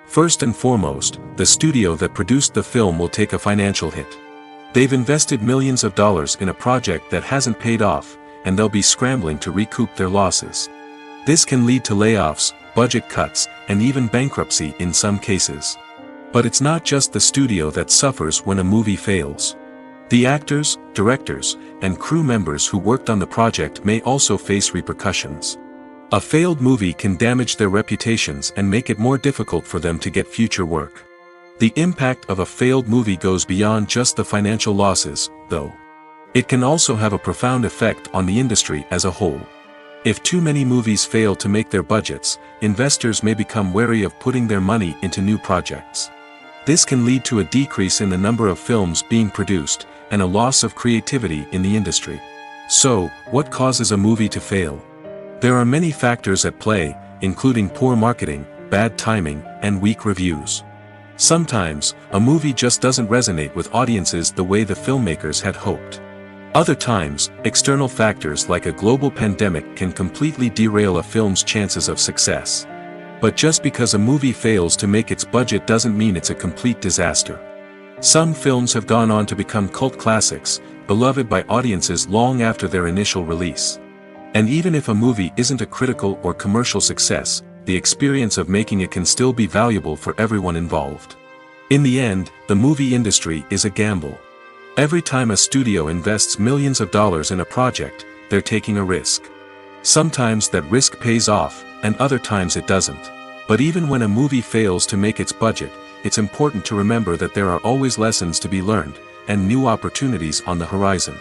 First and foremost, the studio that produced the film will take a financial hit. They've invested millions of dollars in a project that hasn't paid off, and they'll be scrambling to recoup their losses. This can lead to layoffs, budget cuts, and even bankruptcy in some cases. But it's not just the studio that suffers when a movie fails. The actors, directors, and crew members who worked on the project may also face repercussions. A failed movie can damage their reputations and make it more difficult for them to get future work. The impact of a failed movie goes beyond just the financial losses, though. It can also have a profound effect on the industry as a whole. If too many movies fail to make their budgets, investors may become wary of putting their money into new projects. This can lead to a decrease in the number of films being produced, and a loss of creativity in the industry. So, what causes a movie to fail? There are many factors at play, including poor marketing, bad timing, and weak reviews. Sometimes, a movie just doesn't resonate with audiences the way the filmmakers had hoped. Other times, external factors like a global pandemic can completely derail a film's chances of success. But just because a movie fails to make its budget doesn't mean it's a complete disaster. Some films have gone on to become cult classics, beloved by audiences long after their initial release. And even if a movie isn't a critical or commercial success, the experience of making it can still be valuable for everyone involved. In the end, the movie industry is a gamble. Every time a studio invests millions of dollars in a project, they're taking a risk. Sometimes that risk pays off, and other times it doesn't. But even when a movie fails to make its budget, it's important to remember that there are always lessons to be learned, and new opportunities on the horizon.